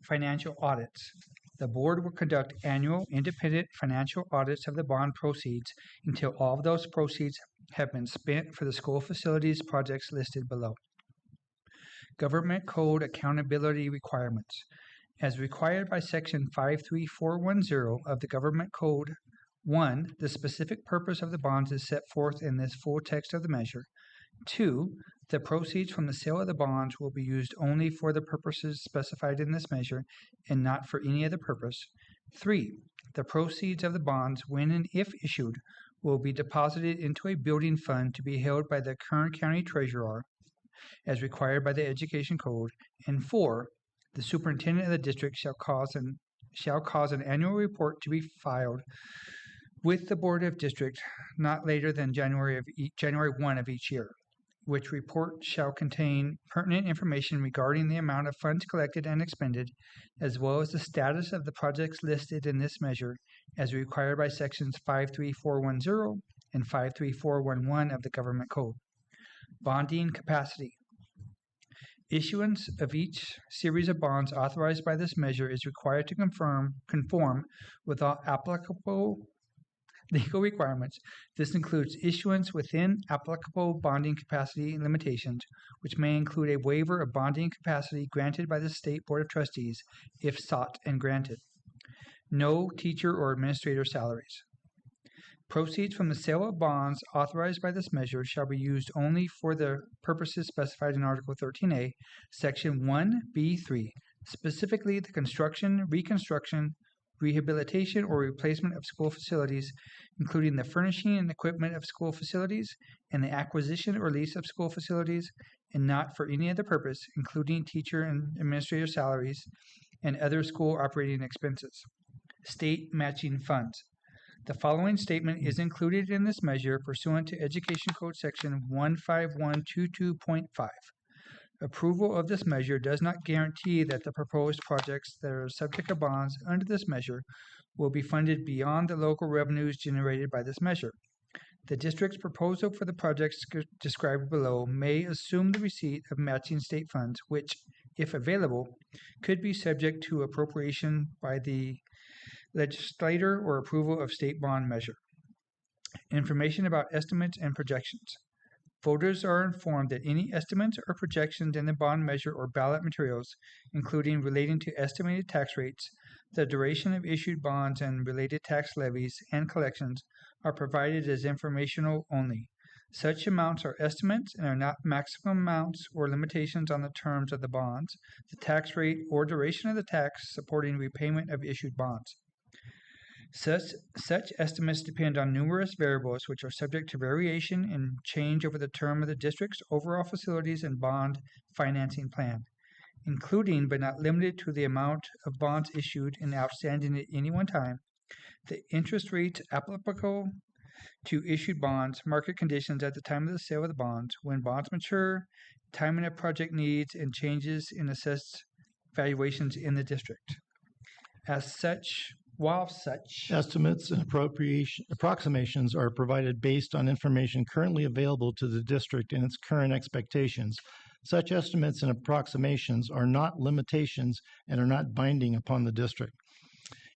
Financial audits. The board will conduct annual independent financial audits of the bond proceeds until all of those proceeds have been spent for the school facilities projects listed below. Government Code Accountability Requirements. As required by Section 53410 of the Government Code, 1. The specific purpose of the bonds is set forth in this full text of the measure. 2. The proceeds from the sale of the bonds will be used only for the purposes specified in this measure and not for any other purpose. 3. The proceeds of the bonds, when and if issued, will be deposited into a building fund to be held by the Kern County Treasurer as required by the Education Code. And 4. The superintendent of the district shall cause an annual report to be filed with the Board of District not later than January 1 of each year, which report shall contain pertinent information regarding the amount of funds collected and expended, as well as the status of the projects listed in this measure as required by Sections 53410 and 53411 of the Government Code. Bonding capacity. Issuance of each series of bonds authorized by this measure is required to conform with all applicable legal requirements. This includes issuance within applicable bonding capacity limitations, which may include a waiver of bonding capacity granted by the State Board of Trustees if sought and granted. No teacher or administrator salaries. Proceeds from the sale of bonds authorized by this measure shall be used only for the purposes specified in Article 13A, Section 1B3, specifically the construction, reconstruction, rehabilitation, or replacement of school facilities, including the furnishing and equipment of school facilities and the acquisition or lease of school facilities, and not for any other purpose, including teacher and administrator salaries and other school operating expenses. State matching funds. The following statement is included in this measure pursuant to Education Code Section 15122.5. Approval of this measure does not guarantee that the proposed projects that are subject to bonds under this measure will be funded beyond the local revenues generated by this measure. The district's proposal for the projects described below may assume the receipt of matching state funds, which, if available, could be subject to appropriation by the legislator or approval of state bond measure. Information about estimates and projections. Voters are informed that any estimates or projections in the bond measure or ballot materials, including relating to estimated tax rates, the duration of issued bonds and related tax levies and collections, are provided as informational only. Such amounts are estimates and are not maximum amounts or limitations on the terms of the bonds, the tax rate, or duration of the tax supporting repayment of issued bonds. Such estimates depend on numerous variables which are subject to variation and change over the term of the district's overall facilities and bond financing plan, including but not limited to the amount of bonds issued and outstanding at any one time, the interest rates applicable to issued bonds, market conditions at the time of the sale of the bonds, when bonds mature, timing of project needs, and changes in assessed valuations in the district. While such Estimates and approximations are provided based on information currently available to the district and its current expectations. Such estimates and approximations are not limitations and are not binding upon the district.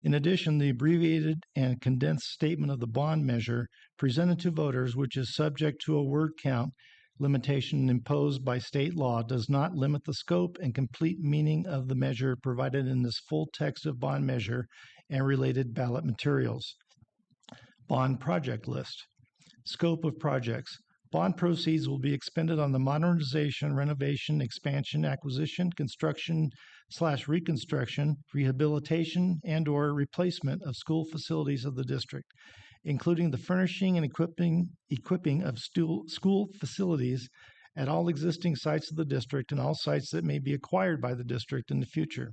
In addition, the abbreviated and condensed statement of the bond measure presented to voters, which is subject to a word count limitation imposed by state law, does not limit the scope and complete meaning of the measure provided in this full text of bond measure and related ballot materials. Bond project list. Scope of projects. Bond proceeds will be expended on the modernization, renovation, expansion, acquisition, construction/reconstruction, rehabilitation, and/or replacement of school facilities of the district, including the furnishing and equipping of school facilities at all existing sites of the district and all sites that may be acquired by the district in the future.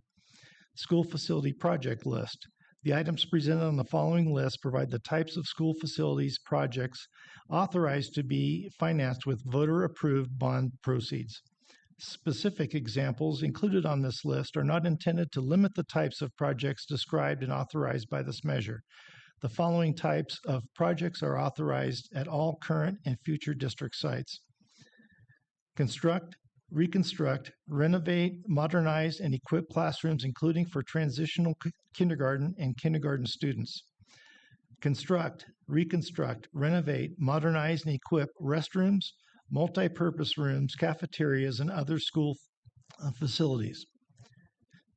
School facility project list. The items presented on the following list provide the types of school facilities projects authorized to be financed with voter-approved bond proceeds. Specific examples included on this list are not intended to limit the types of projects described and authorized by this measure. The following types of projects are authorized at all current and future district sites: construct, reconstruct, renovate, modernize, and equip classrooms, including for transitional kindergarten and kindergarten students. Construct, reconstruct, renovate, modernize, and equip restrooms, multi-purpose rooms, cafeterias, and other school facilities.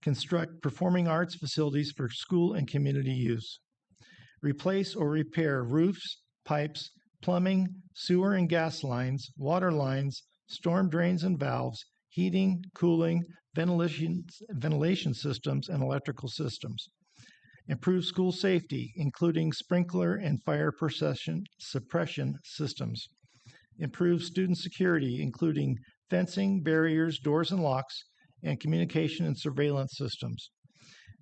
Construct performing arts facilities for school and community use. Replace or repair roofs, pipes, plumbing, sewer and gas lines, water lines, storm drains and valves, heating, cooling, ventilation systems, and electrical systems. Improve school safety, including sprinkler and fire suppression systems. Improve student security, including fencing, barriers, doors and locks, and communication and surveillance systems.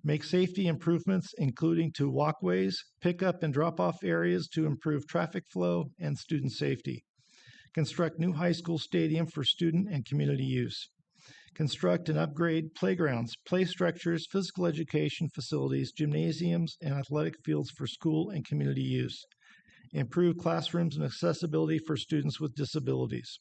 Make safety improvements, including to walkways, pickup and drop-off areas to improve traffic flow and student safety. Construct new high school stadium for student and community use. Construct and upgrade playgrounds, play structures, physical education facilities, gymnasiums, and athletic fields for school and community use. Improve classrooms and accessibility for students with disabilities.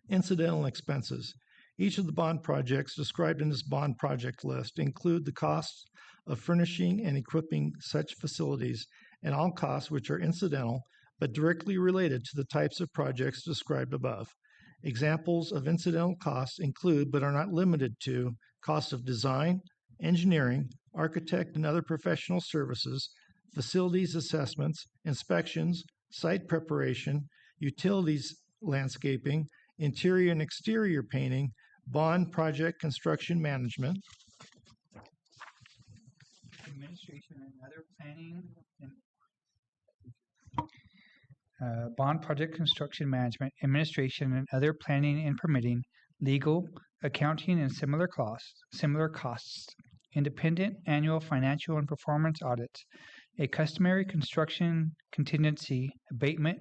Incidental expenses. Each of the bond projects described in this bond project list include the costs of furnishing and equipping such facilities and all costs which are incidental but directly related to the types of projects described above. Examples of incidental costs include, but are not limited to, costs of design, engineering, architect and other professional services, facilities assessments, inspections, site preparation, utilities landscaping, interior and exterior painting, bond project construction management. administration and other planning and bond project construction management, administration and other planning and permitting, legal, accounting and similar costs, independent annual financial and performance audits, a customary construction contingency, abatement,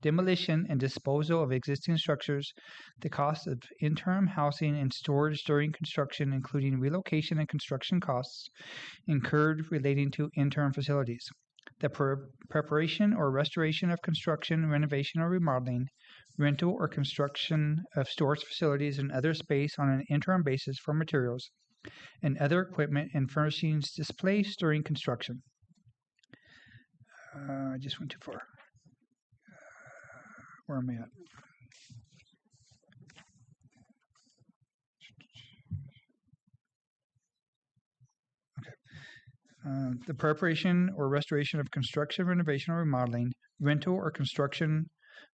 demolition and disposal of existing structures, the cost of interim housing and storage during construction, including relocation and construction costs incurred relating to interim facilities, the preparation or restoration of construction, renovation or remodeling, rental or construction of storage facilities and other space on an interim basis for materials and other equipment and furnishings displaced during construction. I just went too far. Where am I at? The preparation or restoration of construction, renovation, or remodeling, rental or construction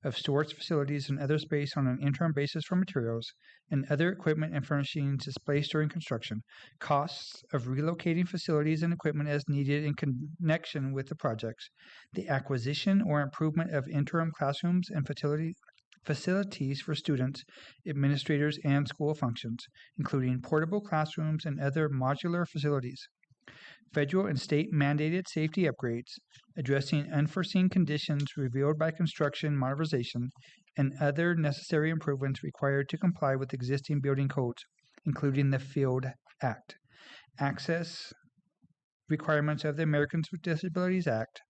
of storage facilities and other space on an interim basis for materials and other equipment and furnishings displaced during construction, costs of relocating facilities and equipment as needed in connection with the projects, the acquisition or improvement of interim classrooms and facilities for students, administrators, and school functions, including portable classrooms and other modular facilities, federal and state mandated safety upgrades, addressing unforeseen conditions revealed by construction modernization, and other necessary improvements required to comply with existing building codes, including the FIELD Act, access requirements of the Americans with Disabilities Act,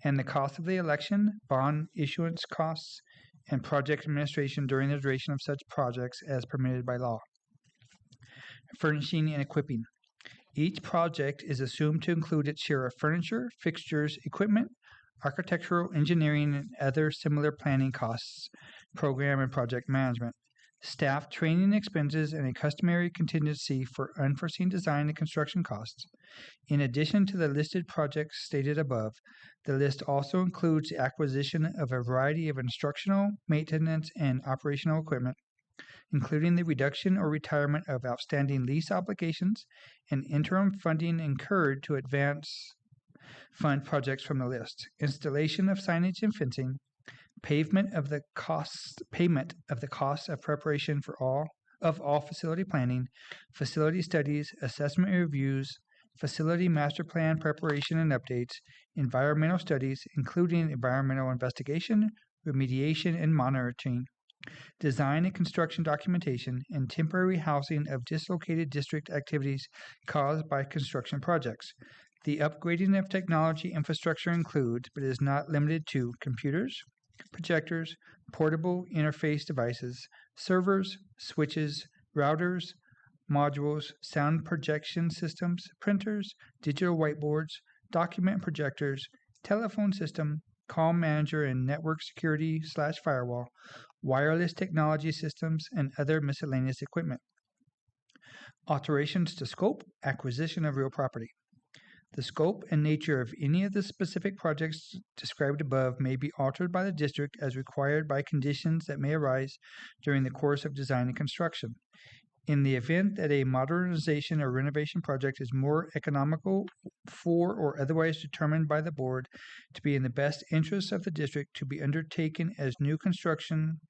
and the cost of the election, bond issuance costs, and project administration during the duration of such projects as permitted by law. Furnishing and equipping. Each project is assumed to include its share of furniture, fixtures, equipment, architectural, engineering, and other similar planning costs, program and project management, staff training expenses, and a customary contingency for unforeseen design and construction costs. In addition to the listed projects stated above, the list also includes the acquisition of a variety of instructional, maintenance, and operational equipment, including the reduction or retirement of outstanding lease obligations and interim funding incurred to advance fund projects from the list, installation of signage and fencing, payment of the costs of preparation for all facility planning, facility studies, assessment reviews, facility master plan preparation and updates, environmental studies, including environmental investigation, remediation, and monitoring, design and construction documentation, and temporary housing of dislocated district activities caused by construction projects. The upgrading of technology infrastructure includes, but is not limited to, computers, projectors, portable interface devices, servers, switches, routers, modules, sound projection systems, printers, digital whiteboards, document projectors, telephone system, call manager and network security / firewall, wireless technology systems, and other miscellaneous equipment. Alterations to scope, acquisition of real property. The scope and nature of any of the specific projects described above may be altered by the district as required by conditions that may arise during the course of design and construction. In the event that a modernization or renovation project is more economical for or otherwise determined by the board to be in the best interests of the district to be undertaken as new construction,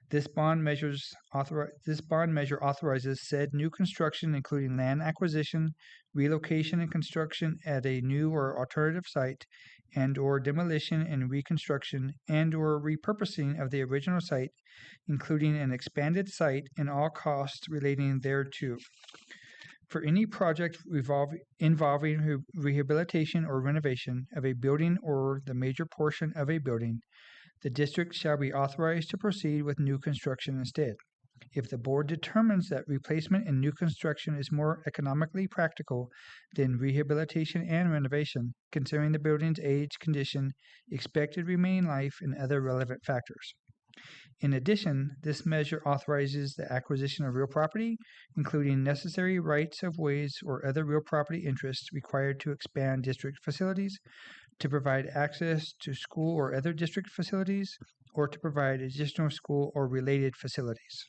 this bond measure authorizes said new construction, including land acquisition, relocation and construction at a new or alternative site, and or demolition and reconstruction and or repurposing of the original site, including an expanded site and all costs relating thereto. For any project involving rehabilitation or renovation of a building or the major portion of a building, the district shall be authorized to proceed with new construction instead. If the board determines that replacement and new construction is more economically practical than rehabilitation and renovation, considering the building's age, condition, expected remaining life, and other relevant factors. In addition, this measure authorizes the acquisition of real property, including necessary rights of ways or other real property interests required to expand district facilities, to provide access to school or other district facilities, or to provide additional school or related facilities.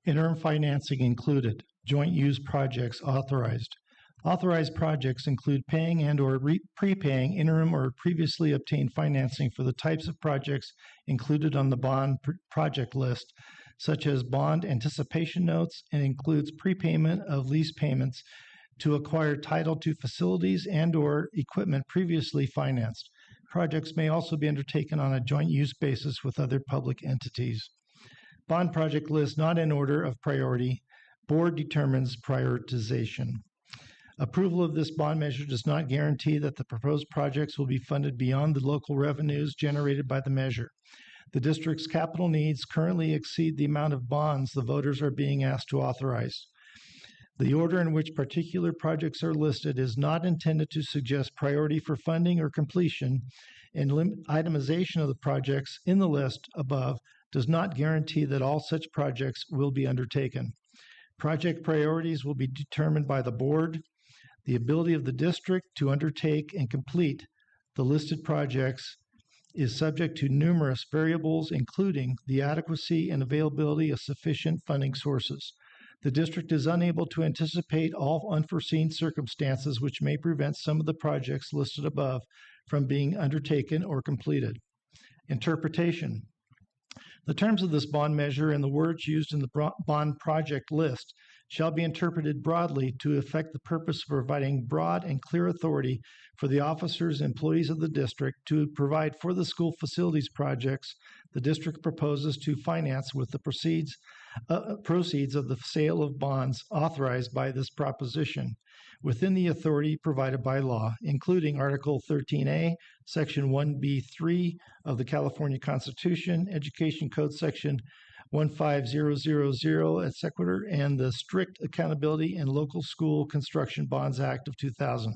Interim financing included. Joint use projects authorized. Authorized projects include paying and/or prepaying interim or previously obtained financing for the types of projects included on the bond project list, such as bond anticipation notes, and includes prepayment of lease payments to acquire title to facilities and/or equipment previously financed. Projects may also be undertaken on a joint use basis with other public entities. Bond project list not in order of priority. Board determines prioritization. Approval of this bond measure does not guarantee that the proposed projects will be funded beyond the local revenues generated by the measure. The district's capital needs currently exceed the amount of bonds the voters are being asked to authorize. The order in which particular projects are listed is not intended to suggest priority for funding or completion, and itemization of the projects in the list above does not guarantee that all such projects will be undertaken. Project priorities will be determined by the board. The ability of the district to undertake and complete the listed projects is subject to numerous variables, including the adequacy and availability of sufficient funding sources. The district is unable to anticipate all unforeseen circumstances which may prevent some of the projects listed above from being undertaken or completed. Interpretation. The terms of this bond measure and the words used in the bond project list shall be interpreted broadly to effect the purpose of providing broad and clear authority for the officers and employees of the district to provide for the school facilities projects the district proposes to finance with the proceeds of the sale of bonds authorized by this proposition within the authority provided by law, including Article 13A, Section 1B3 of the California Constitution, Education Code Section 15000, et sequitur, and the Strict Accountability in Local School Construction Bonds Act of 2000.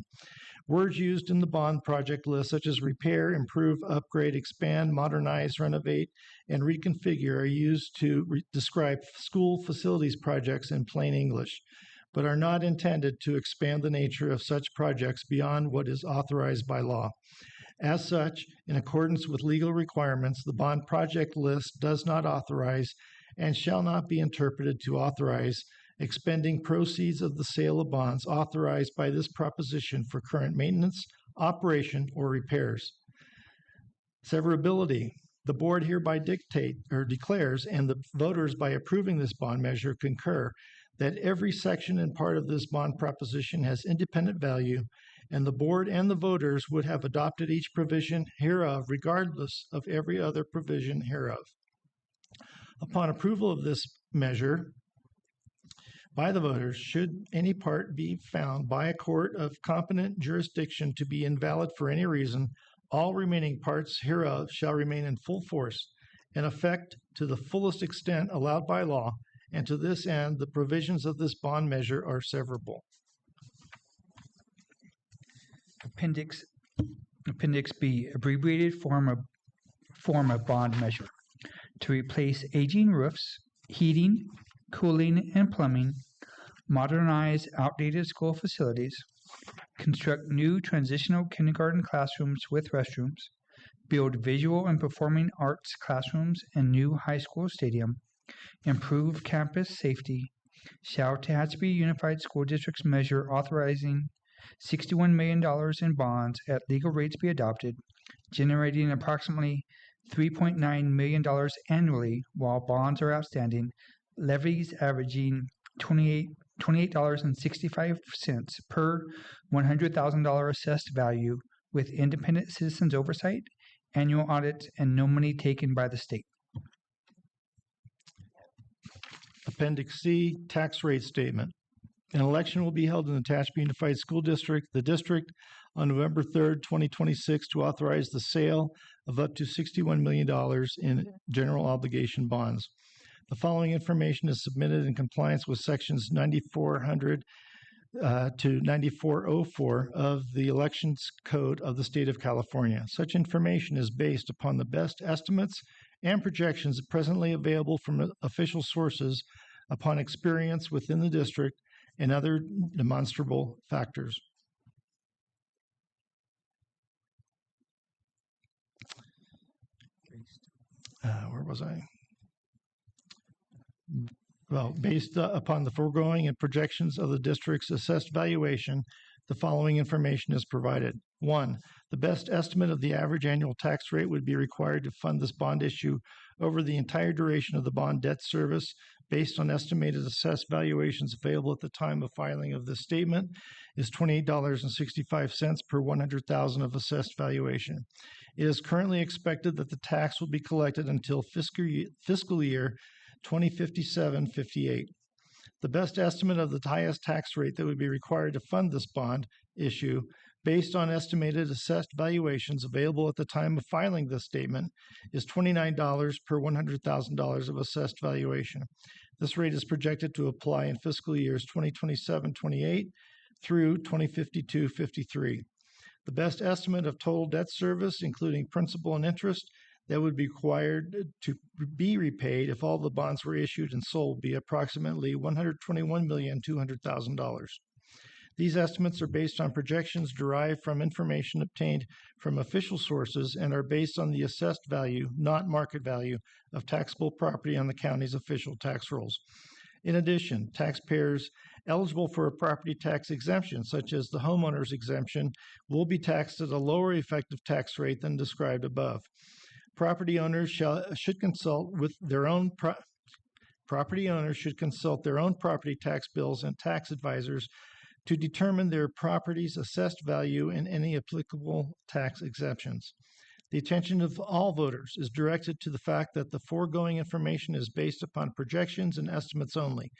Words used in the bond project list, such as repair, improve, upgrade, expand, modernize, renovate, and reconfigure, are used to describe school facilities projects in plain English, but are not intended to expand the nature of such projects beyond what is authorized by law. As such, in accordance with legal requirements, the bond project list does not authorize and shall not be interpreted to authorize expending proceeds of the sale of bonds authorized by this proposition for current maintenance, operation, or repairs. Severability. The board hereby declares, and the voters by approving this bond measure concur, that every section and part of this bond proposition has independent value, and the board and the voters would have adopted each provision hereof regardless of every other provision hereof. Upon approval of this measure by the voters, should any part be found by a court of competent jurisdiction to be invalid for any reason, all remaining parts hereof shall remain in full force and effect to the fullest extent allowed by law, and to this end the provisions of this bond measure are severable. Appendix B, abbreviated form of bond measure. To replace aging roofs, heating, cooling, and plumbing, modernize outdated school facilities, construct new transitional kindergarten classrooms with restrooms, build visual and performing arts classrooms and new high school stadium, improve campus safety, shall Tehachapi Unified School District's measure authorizing $61 million in bonds at legal rates be adopted, generating approximately $3.9 million annually while bonds are outstanding, levies averaging $28.65 per $100,000 assessed value with independent citizens oversight, annual audits, and no money taken by the state. Appendix C, tax rate statement. An election will be held in the Tehachapi Unified School District, the district, on November 3rd, 2026, to authorize the sale of up to $61 million in general obligation bonds. The following information is submitted in compliance with sections 9400 to 9404 of the Elections Code of the State of California. Such information is based upon the best estimates and projections presently available from official sources, upon experience within the district, and other demonstrable factors. Where was I? based upon the foregoing and projections of the district's assessed valuation, the following information is provided. 1, the best estimate of the average annual tax rate would be required to fund this bond issue over the entire duration of the bond debt service based on estimated assessed valuations available at the time of filing of this statement is $28.65 per 100,000 of assessed valuation. It is currently expected that the tax will be collected until fiscal year 2057-58. The best estimate of the highest tax rate that would be required to fund this bond issue, based on estimated assessed valuations available at the time of filing this statement, is $29 per $100,000 of assessed valuation. This rate is projected to apply in fiscal years 2027-28 through 2052-53. The best estimate of total debt service, including principal and interest, that would be required to be repaid if all the bonds were issued and sold be approximately $121,200,000. These estimates are based on projections derived from information obtained from official sources and are based on the assessed value, not market value, of taxable property on the county's official tax rolls. In addition, taxpayers eligible for a property tax exemption, such as the homeowner's exemption, will be taxed at a lower effective tax rate than described above. Property owners should consult their own property tax bills and tax advisors to determine their property's assessed value and any applicable tax exemptions. The attention of all voters is directed to the fact that the foregoing information is based upon projections and estimates only,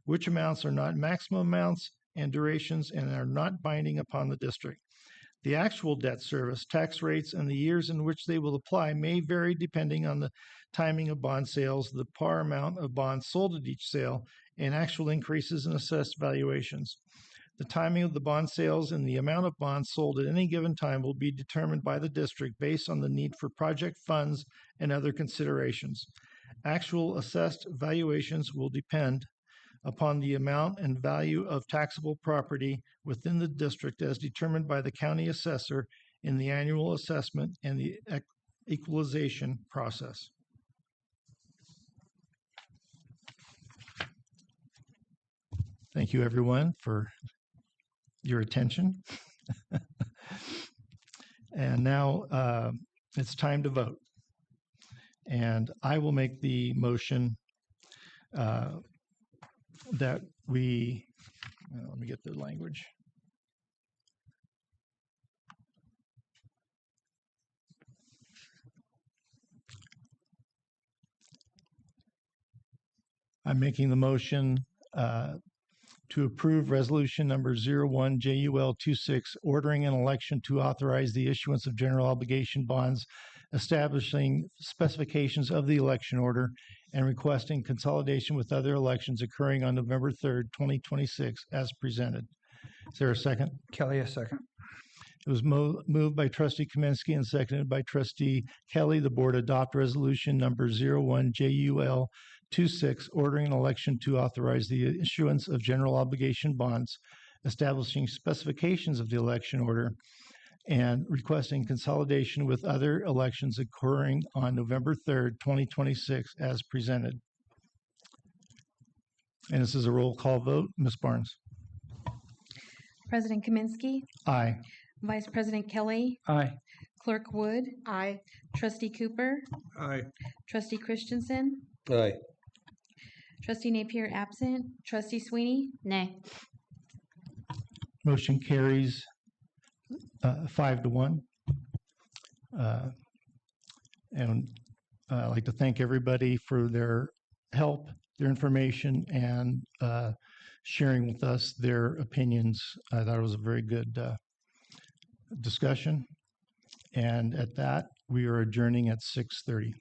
which amounts are not maximum amounts and durations and are not binding upon the district. The actual debt service, tax rates, and the years in which they will apply may vary depending on the timing of bond sales, the par amount of bonds sold at each sale, and actual increases in assessed valuations. The timing of the bond sales and the amount of bonds sold at any given time will be determined by the district based on the need for project funds and other considerations. Actual assessed valuations will depend upon the amount and value of taxable property within the district as determined by the county assessor in the annual assessment and the equalization process. Thank you, everyone, for your attention. And now it's time to vote. And I will make the motion that we, let me get the language. I'm making the motion to approve resolution number 01 JUL 26, ordering an election to authorize the issuance of general obligation bonds, establishing specifications of the election order, and requesting consolidation with other elections occurring on November 3rd, 2026, as presented. Is there a second? Kelly, a second. It was moved by Trustee Kaminsky and seconded by Trustee Kelly. The board adopt resolution number 01 JUL 26, ordering an election to authorize the issuance of general obligation bonds, establishing specifications of the election order, and requesting consolidation with other elections occurring on November 3rd, 2026, as presented. And this is a roll call vote. Ms. Barnes? President Kaminsky, Aye. Vice President Kelly, Aye. Clerk Wood, Aye. Trustee Cooper, Aye. Trustee Christensen, Aye. Trustee Napier absent, Trustee Sweeney, Nay. Motion carries 5-1. And I'd like to thank everybody for their help, their information, and sharing with us their opinions. I thought it was a very good discussion. And at that, we are adjourning at 6:30.